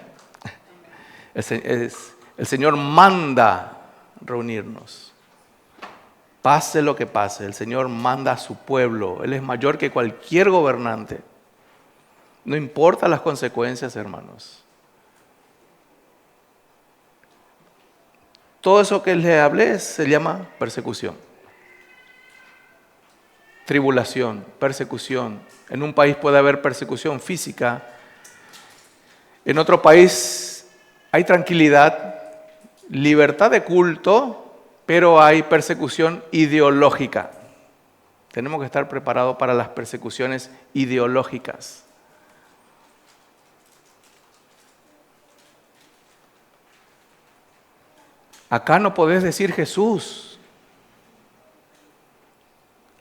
El Señor manda reunirnos. Pase lo que pase, el Señor manda a su pueblo. Él es mayor que cualquier gobernante. No importa las consecuencias, hermanos. Todo eso que les hablé se llama persecución. Tribulación, persecución. En un país puede haber persecución física. En otro país hay tranquilidad, libertad de culto, pero hay persecución ideológica. Tenemos que estar preparados para las persecuciones ideológicas. Acá no podés decir Jesús.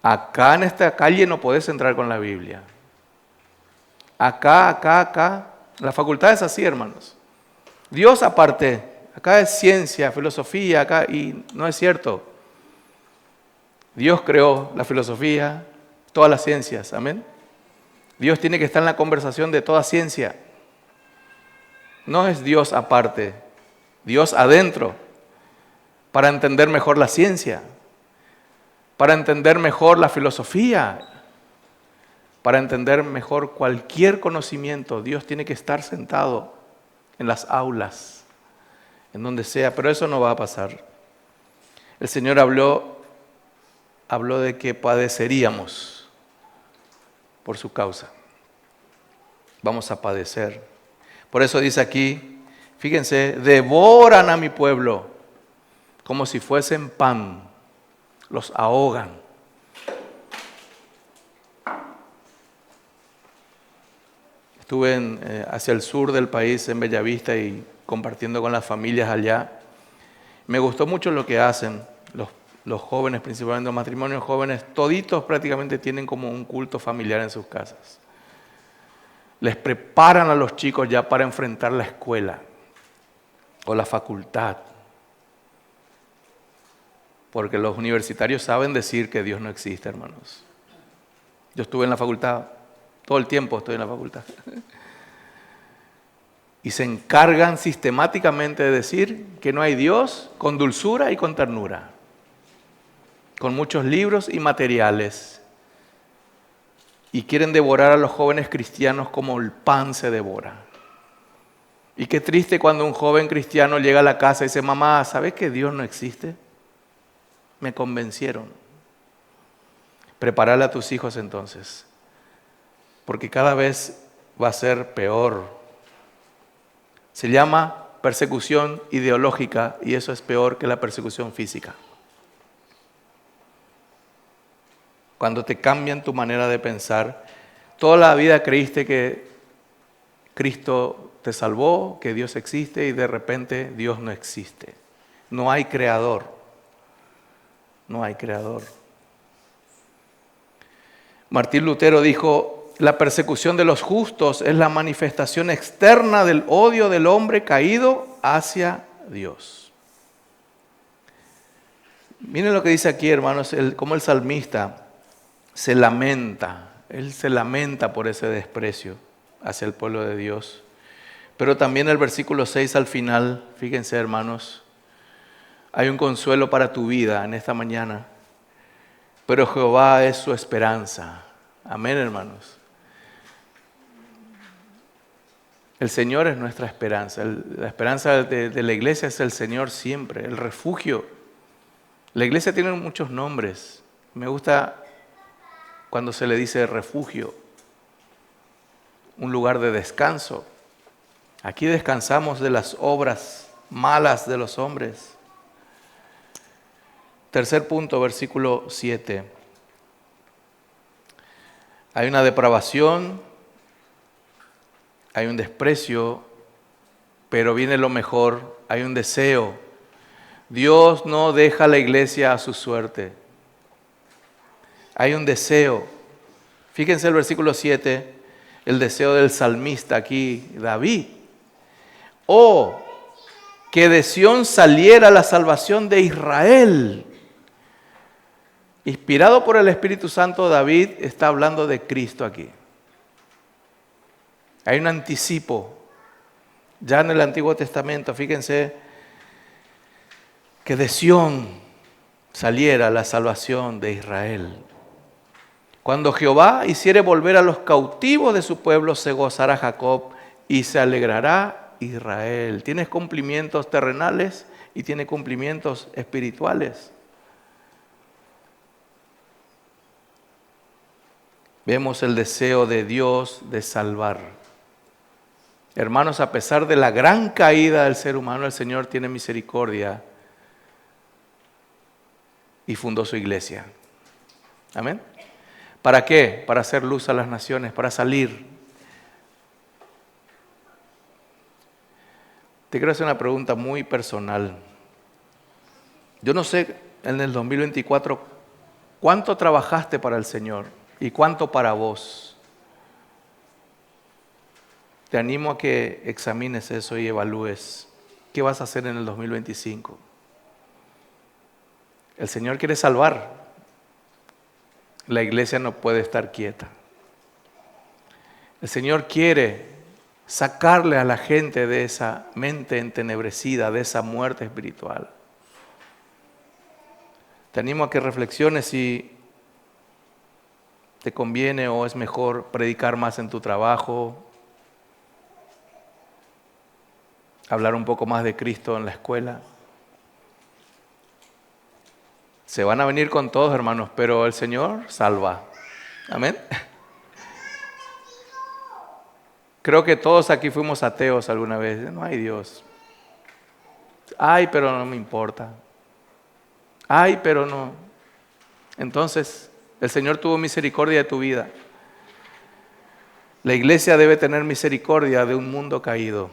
Acá en esta calle no podés entrar con la Biblia. Acá. La facultad es así, hermanos. Dios aparte. Acá es ciencia, filosofía, acá, y no es cierto. Dios creó la filosofía, todas las ciencias, amén. Dios tiene que estar en la conversación de toda ciencia. No es Dios aparte, Dios adentro, para entender mejor la ciencia, para entender mejor la filosofía, para entender mejor cualquier conocimiento. Dios tiene que estar sentado en las aulas, en donde sea, pero eso no va a pasar. El Señor habló de que padeceríamos por su causa. Vamos a padecer. Por eso dice aquí, fíjense, devoran a mi pueblo como si fuesen pan, los ahogan. Estuve hacia el sur del país, en Bellavista, y compartiendo con las familias allá. Me gustó mucho lo que hacen los jóvenes, principalmente los matrimonios jóvenes. Toditos prácticamente tienen como un culto familiar en sus casas. Les preparan a los chicos ya para enfrentar la escuela o la facultad. Porque los universitarios saben decir que Dios no existe, hermanos. Yo estuve en la facultad, todo el tiempo estoy en la facultad. Y se encargan sistemáticamente de decir que no hay Dios, con dulzura y con ternura. Con muchos libros y materiales. Y quieren devorar a los jóvenes cristianos como el pan se devora. Y qué triste cuando un joven cristiano llega a la casa y dice, mamá, ¿sabes que Dios no existe? Me convencieron. Prepárale a tus hijos entonces. Porque cada vez va a ser peor. Se llama persecución ideológica y eso es peor que la persecución física. Cuando te cambian tu manera de pensar, toda la vida creíste que Cristo te salvó, que Dios existe y de repente Dios no existe. No hay creador. No hay creador. Martín Lutero dijo, la persecución de los justos es la manifestación externa del odio del hombre caído hacia Dios. Miren lo que dice aquí, hermanos, cómo el salmista se lamenta. Él se lamenta por ese desprecio hacia el pueblo de Dios. Pero también el versículo 6 al final, fíjense, hermanos, hay un consuelo para tu vida en esta mañana. Pero Jehová es su esperanza. Amén, hermanos. El Señor es nuestra esperanza. La esperanza de la iglesia es el Señor siempre, el refugio. La iglesia tiene muchos nombres. Me gusta cuando se le dice refugio, un lugar de descanso. Aquí descansamos de las obras malas de los hombres. Tercer punto, versículo 7. Hay una depravación, hay un desprecio, pero viene lo mejor, hay un deseo. Dios no deja a la iglesia a su suerte. Hay un deseo. Fíjense el versículo 7, el deseo del salmista aquí, David. Oh, que de Sión saliera la salvación de Israel. Inspirado por el Espíritu Santo, David está hablando de Cristo aquí. Hay un anticipo. Ya en el Antiguo Testamento, fíjense, que de Sión saliera la salvación de Israel. Cuando Jehová hiciere volver a los cautivos de su pueblo, se gozará Jacob y se alegrará Israel. Tienes cumplimientos terrenales y tiene cumplimientos espirituales. Vemos el deseo de Dios de salvar. Hermanos, a pesar de la gran caída del ser humano, el Señor tiene misericordia y fundó su iglesia. Amén. ¿Para qué? Para hacer luz a las naciones, para salir. Te quiero hacer una pregunta muy personal. Yo no sé en el 2024 cuánto trabajaste para el Señor y cuánto para vos. Te animo a que examines eso y evalúes qué vas a hacer en el 2025. El Señor quiere salvar. La iglesia no puede estar quieta. El Señor quiere sacarle a la gente de esa mente entenebrecida, de esa muerte espiritual. Te animo a que reflexiones si te conviene o es mejor predicar más en tu trabajo, hablar un poco más de Cristo en la escuela. Se van a venir con todos, hermanos, pero el Señor salva. Amén. Creo que todos aquí fuimos ateos alguna vez. No hay Dios. Ay, pero no me importa. Ay, pero no. Entonces, el Señor tuvo misericordia de tu vida. La iglesia debe tener misericordia de un mundo caído,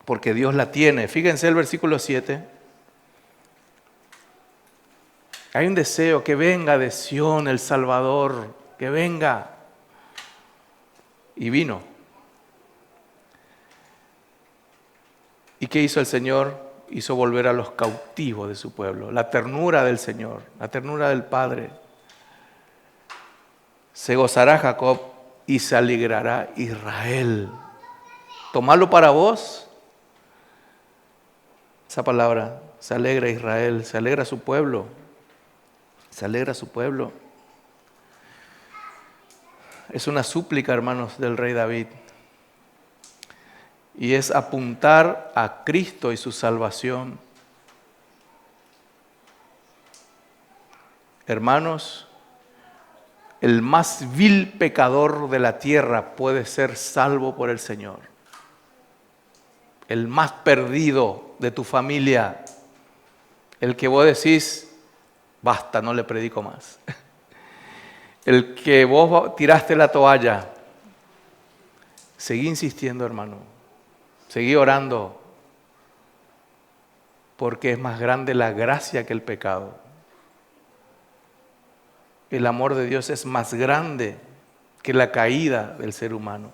porque Dios la tiene. Fíjense el versículo 7. Hay un deseo que venga de Sión el Salvador, que venga. Y vino. ¿Y qué hizo el Señor? Hizo volver a los cautivos de su pueblo. La ternura del Señor, la ternura del Padre. Se gozará Jacob y se alegrará Israel. Tomalo para vos. Esa palabra, se alegra Israel, se alegra su pueblo. Se alegra su pueblo. Es una súplica, hermanos, del rey David. Y es apuntar a Cristo y su salvación. Hermanos, el más vil pecador de la tierra puede ser salvo por el Señor. El más perdido de tu familia, el que vos decís, basta, no le predico más. El que vos tiraste la toalla, seguí insistiendo, hermano. Seguí orando, porque es más grande la gracia que el pecado. El amor de Dios es más grande que la caída del ser humano.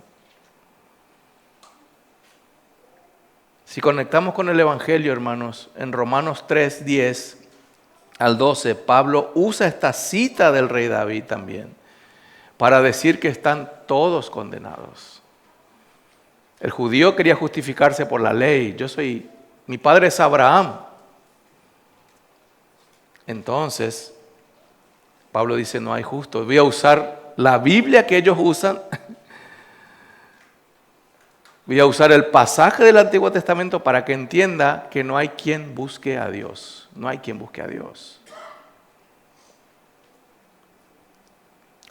Si conectamos con el Evangelio, hermanos, en Romanos 3, 10 al 12, Pablo usa esta cita del rey David también para decir que están todos condenados. El judío quería justificarse por la ley. Mi padre es Abraham. Entonces, Pablo dice, no hay justo. Voy a usar la Biblia que ellos usan. Voy a usar el pasaje del Antiguo Testamento para que entienda que no hay quien busque a Dios. No hay quien busque a Dios.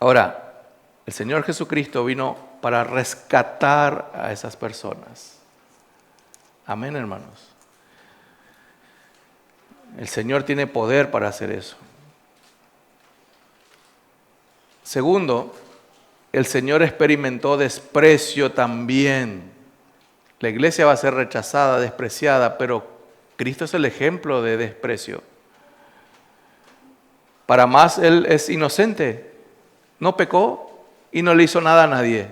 Ahora, el Señor Jesucristo vino para rescatar a esas personas. Amén, hermanos. El Señor tiene poder para hacer eso. Segundo, el Señor experimentó desprecio también. La iglesia va a ser rechazada, despreciada, pero Cristo es el ejemplo de desprecio. Para más, Él es inocente. No pecó y no le hizo nada a nadie.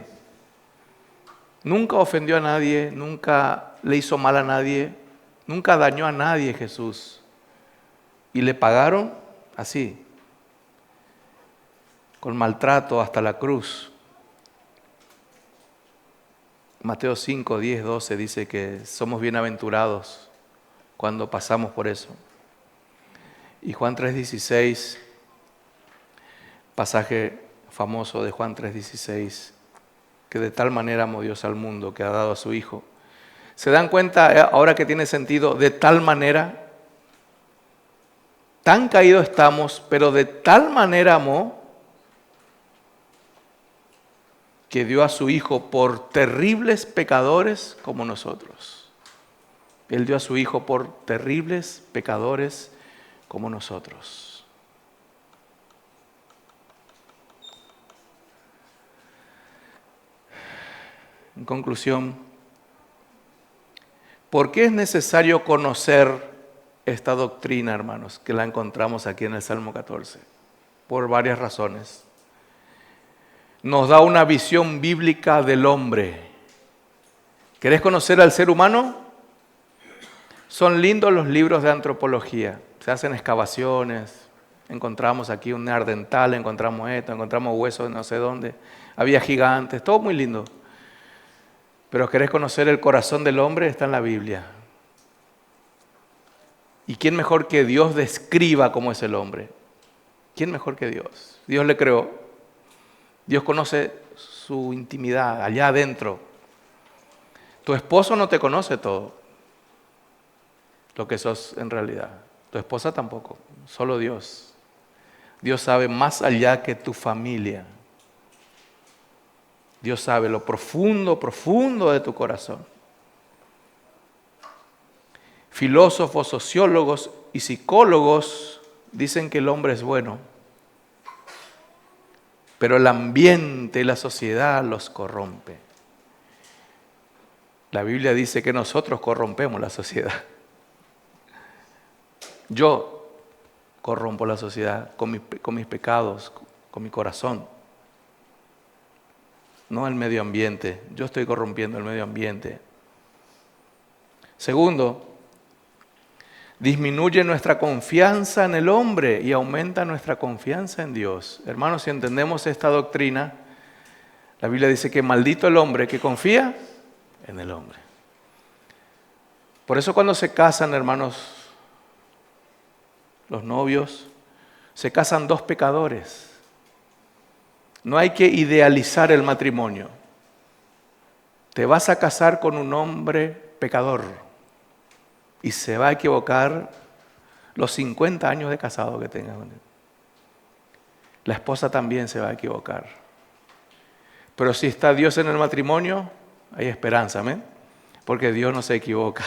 Nunca ofendió a nadie, nunca le hizo mal a nadie, nunca dañó a nadie Jesús. Y le pagaron así, con maltrato hasta la cruz. Mateo 5, 10, 12 dice que somos bienaventurados cuando pasamos por eso. Y Juan 3, 16, pasaje famoso de Juan 3, 16, que de tal manera amó Dios al mundo que ha dado a su Hijo. ¿Se dan cuenta ahora que tiene sentido? De tal manera, tan caídos estamos, pero de tal manera amó que dio a su Hijo por terribles pecadores como nosotros. Él dio a su Hijo por terribles pecadores como nosotros. En conclusión, ¿por qué es necesario conocer esta doctrina, hermanos, que la encontramos aquí en el Salmo 14? Por varias razones. Nos da una visión bíblica del hombre. ¿Querés conocer al ser humano? Son lindos los libros de antropología. Se hacen excavaciones. Encontramos aquí un neandertal, encontramos esto, encontramos huesos de no sé dónde. Había gigantes, todo muy lindo. Pero ¿querés conocer el corazón del hombre? Está en la Biblia. ¿Y quién mejor que Dios describa cómo es el hombre? ¿Quién mejor que Dios? Dios le creó. Dios conoce su intimidad allá adentro. Tu esposo no te conoce todo lo que sos en realidad. Tu esposa tampoco, solo Dios. Dios sabe más allá que tu familia. Dios sabe lo profundo, profundo de tu corazón. Filósofos, sociólogos y psicólogos dicen que el hombre es bueno, pero el ambiente y la sociedad los corrompe. La Biblia dice que nosotros corrompemos la sociedad. Yo corrompo la sociedad con mis pecados, con mi corazón. No el medio ambiente. Yo estoy corrompiendo el medio ambiente. Segundo, disminuye nuestra confianza en el hombre y aumenta nuestra confianza en Dios. Hermanos, si entendemos esta doctrina, la Biblia dice que maldito el hombre que confía en el hombre. Por eso cuando se casan, hermanos, los novios, se casan dos pecadores. No hay que idealizar el matrimonio. Te vas a casar con un hombre pecador y se va a equivocar los 50 años de casado que tengas con él. la esposa también se va a equivocar. Pero si está Dios en el matrimonio, hay esperanza, amén. Porque Dios no se equivoca.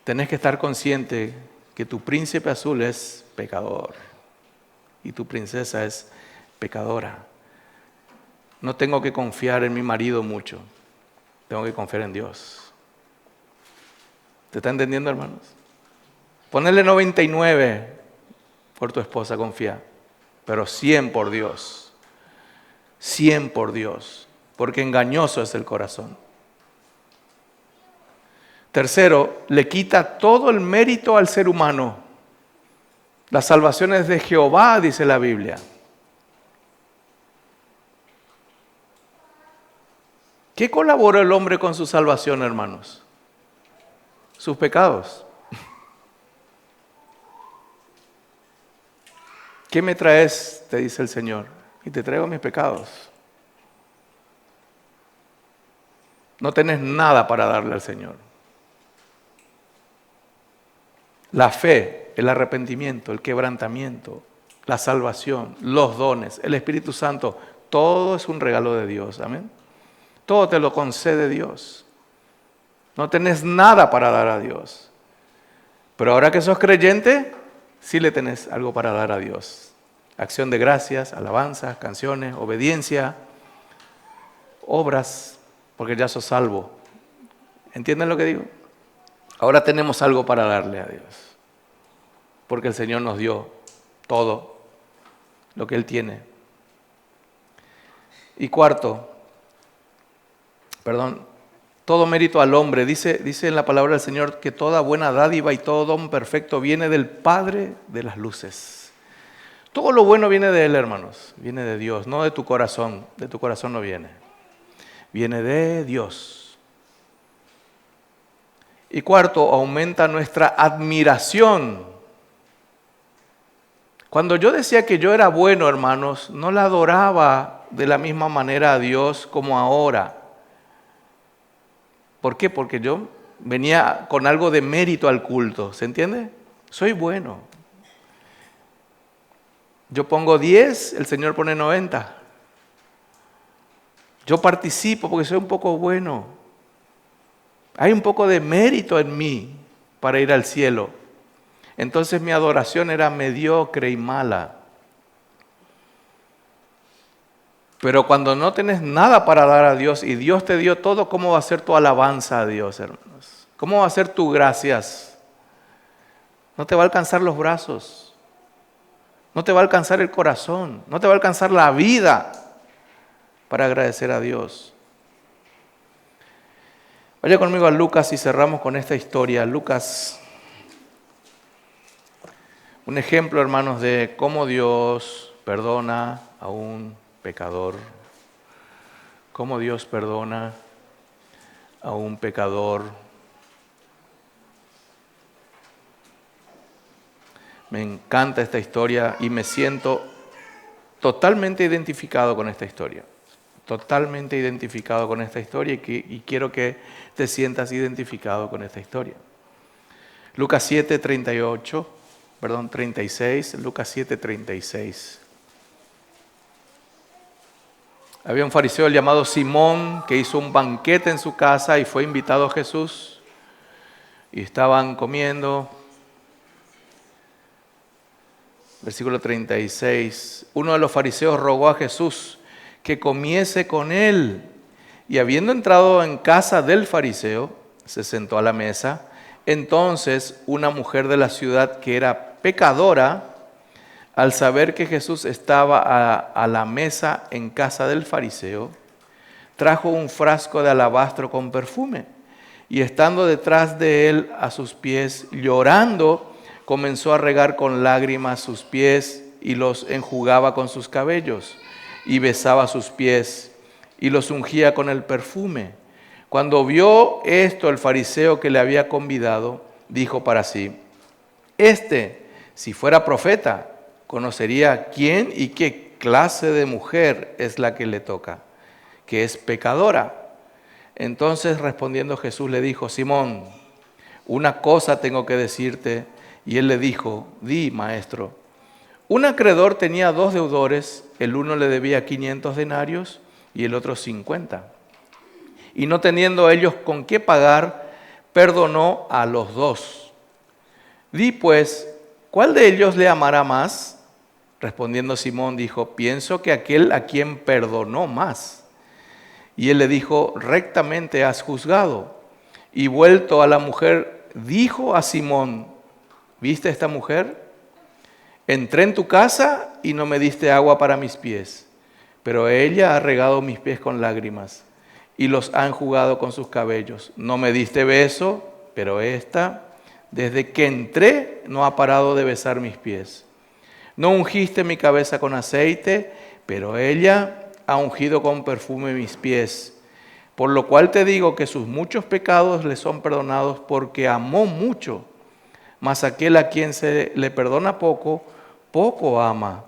Tenés que estar consciente que tu príncipe azul es pecador y tu princesa es pecadora. No tengo que confiar en mi marido mucho, tengo que confiar en Dios. ¿Te está entendiendo, hermanos? Ponerle 99 por tu esposa, confía, pero 100 por Dios. 100 por Dios, porque engañoso es el corazón. Tercero, le quita todo el mérito al ser humano. La salvación es de Jehová, dice la Biblia. ¿Qué colaboró el hombre con su salvación, hermanos? Sus pecados. ¿Qué me traes? Te dice el Señor. Y te traigo mis pecados. No tenés nada para darle al Señor. La fe, el arrepentimiento, el quebrantamiento, la salvación, los dones, el Espíritu Santo, todo es un regalo de Dios. Amén. Todo te lo concede Dios. No tenés nada para dar a Dios. Pero ahora que sos creyente, sí le tenés algo para dar a Dios. Acción de gracias, alabanzas, canciones, obediencia, obras, porque ya sos salvo. ¿Entienden lo que digo? Ahora tenemos algo para darle a Dios. Porque el Señor nos dio todo lo que Él tiene. Y cuarto, todo mérito al hombre. Dice en la palabra del Señor que toda buena dádiva y todo don perfecto viene del Padre de las luces. Todo lo bueno viene de Él, hermanos. Viene de Dios, no de tu corazón. De tu corazón no viene. Viene de Dios. Y cuarto, aumenta nuestra admiración. Cuando yo decía que yo era bueno, hermanos, no la adoraba de la misma manera a Dios como ahora. ¿Por qué? Porque yo venía con algo de mérito al culto, ¿se entiende? Soy bueno. Yo pongo 10, el Señor pone 90. Yo participo porque soy un poco bueno. Hay un poco de mérito en mí para ir al cielo. Entonces mi adoración era mediocre y mala. Pero cuando no tenés nada para dar a Dios y Dios te dio todo, ¿cómo va a ser tu alabanza a Dios, hermanos? ¿Cómo va a ser tu gracias? No te va a alcanzar los brazos. No te va a alcanzar el corazón. No te va a alcanzar la vida para agradecer a Dios. Vaya conmigo a Lucas y cerramos con esta historia. Lucas, un ejemplo, hermanos, de cómo Dios perdona a un pecador. Cómo Dios perdona a un pecador. Me encanta esta historia y me siento totalmente identificado con esta historia. Totalmente identificado con esta historia y quiero que te sientas identificado con esta historia. Lucas 36, Lucas 7:36. Había un fariseo llamado Simón que hizo un banquete en su casa y fue invitado a Jesús. Y estaban comiendo. Versículo 36. Uno de los fariseos rogó a Jesús que comiese con él. Y habiendo entrado en casa del fariseo, se sentó a la mesa. Entonces una mujer de la ciudad que era pecadora, al saber que Jesús estaba a la mesa en casa del fariseo, trajo un frasco de alabastro con perfume y estando detrás de él a sus pies, llorando, comenzó a regar con lágrimas sus pies y los enjugaba con sus cabellos y besaba sus pies y los ungía con el perfume. Cuando vio esto el fariseo que le había convidado, dijo para sí: si fuera profeta, conocería quién y qué clase de mujer es la que le toca, que es pecadora. Entonces respondiendo Jesús le dijo: Simón, una cosa tengo que decirte. Y él le dijo: di, maestro. Un acreedor tenía 2 deudores, el uno le debía 500 denarios y el otro 50. Y no teniendo ellos con qué pagar, perdonó a los 2. Di pues, ¿cuál de ellos le amará más? Respondiendo Simón dijo, pienso que aquel a quien perdonó más. Y él le dijo, rectamente has juzgado. Y vuelto a la mujer, dijo a Simón, ¿viste esta mujer? Entré en tu casa y no me diste agua para mis pies, pero ella ha regado mis pies con lágrimas y los ha enjugado con sus cabellos. No me diste beso, pero esta, desde que entré, no ha parado de besar mis pies. No ungiste mi cabeza con aceite, pero ella ha ungido con perfume mis pies. Por lo cual te digo que sus muchos pecados le son perdonados porque amó mucho. Mas aquel a quien se le perdona poco, poco ama.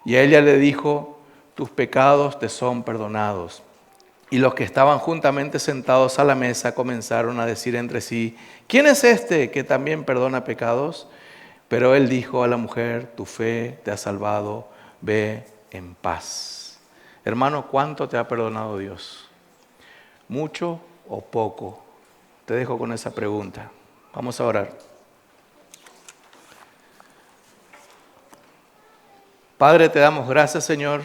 Y a ella le dijo, tus pecados te son perdonados. Y los que estaban juntamente sentados a la mesa comenzaron a decir entre sí, ¿quién es este que también perdona pecados? Pero él dijo a la mujer, tu fe te ha salvado, ve en paz. Hermano, ¿cuánto te ha perdonado Dios? ¿Mucho o poco? Te dejo con esa pregunta. Vamos a orar. Padre, te damos gracias, Señor.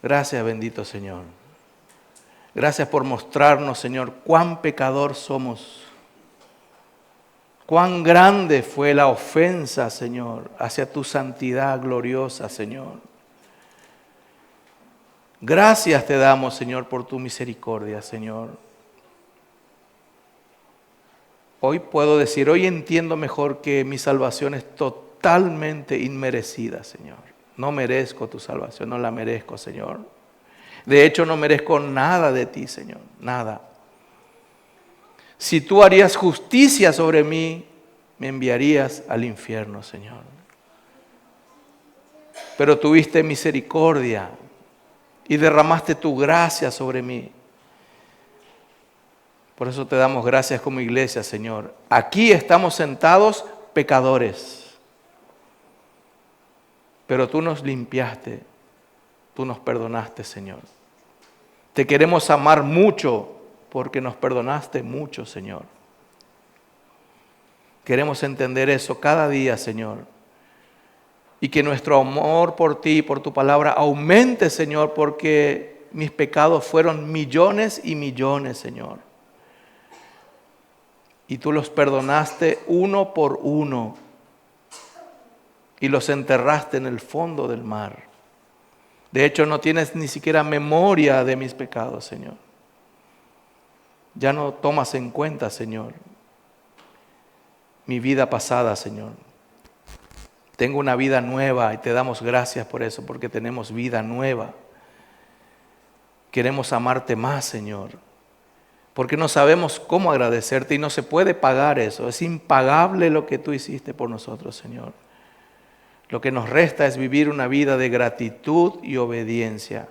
Gracias, bendito Señor. Gracias por mostrarnos, Señor, cuán pecador somos. Cuán grande fue la ofensa, Señor, hacia tu santidad gloriosa, Señor. Gracias te damos, Señor, por tu misericordia, Señor. Hoy puedo decir, hoy entiendo mejor que mi salvación es totalmente inmerecida, Señor. No merezco tu salvación, no la merezco, Señor. De hecho, no merezco nada de ti, Señor, nada. Si tú harías justicia sobre mí, me enviarías al infierno, Señor. Pero tuviste misericordia y derramaste tu gracia sobre mí. Por eso te damos gracias como iglesia, Señor. Aquí estamos sentados pecadores, pero tú nos limpiaste, tú nos perdonaste, Señor. Te queremos amar mucho porque nos perdonaste mucho, Señor. Queremos entender eso cada día, Señor. Y que nuestro amor por ti, por tu palabra, aumente, Señor, porque mis pecados fueron millones y millones, Señor. Y tú los perdonaste uno por uno y los enterraste en el fondo del mar. De hecho, no tienes ni siquiera memoria de mis pecados, Señor. Ya no tomas en cuenta, Señor, mi vida pasada, Señor. Tengo una vida nueva y te damos gracias por eso, porque tenemos vida nueva. Queremos amarte más, Señor, porque no sabemos cómo agradecerte y no se puede pagar eso. Es impagable lo que tú hiciste por nosotros, Señor. Lo que nos resta es vivir una vida de gratitud y obediencia.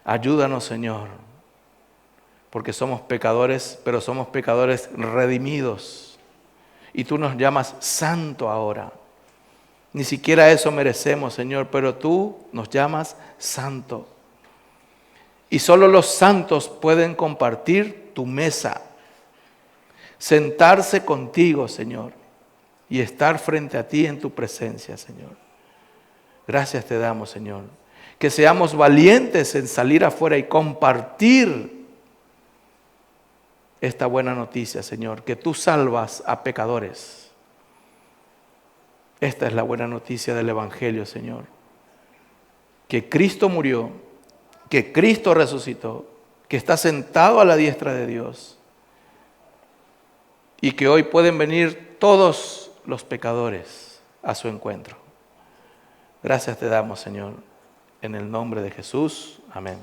Ayúdanos, Señor, porque somos pecadores, pero somos pecadores redimidos. Y tú nos llamas santo ahora. Ni siquiera eso merecemos, Señor, pero tú nos llamas santo. Y solo los santos pueden compartir tu mesa, sentarse contigo, Señor, y estar frente a ti en tu presencia, Señor. Gracias te damos, Señor. Que seamos valientes en salir afuera y compartir esta buena noticia, Señor, que tú salvas a pecadores. Esta es la buena noticia del Evangelio, Señor. Que Cristo murió, que Cristo resucitó, que está sentado a la diestra de Dios y que hoy pueden venir todos los pecadores a su encuentro. Gracias te damos, Señor, en el nombre de Jesús. Amén.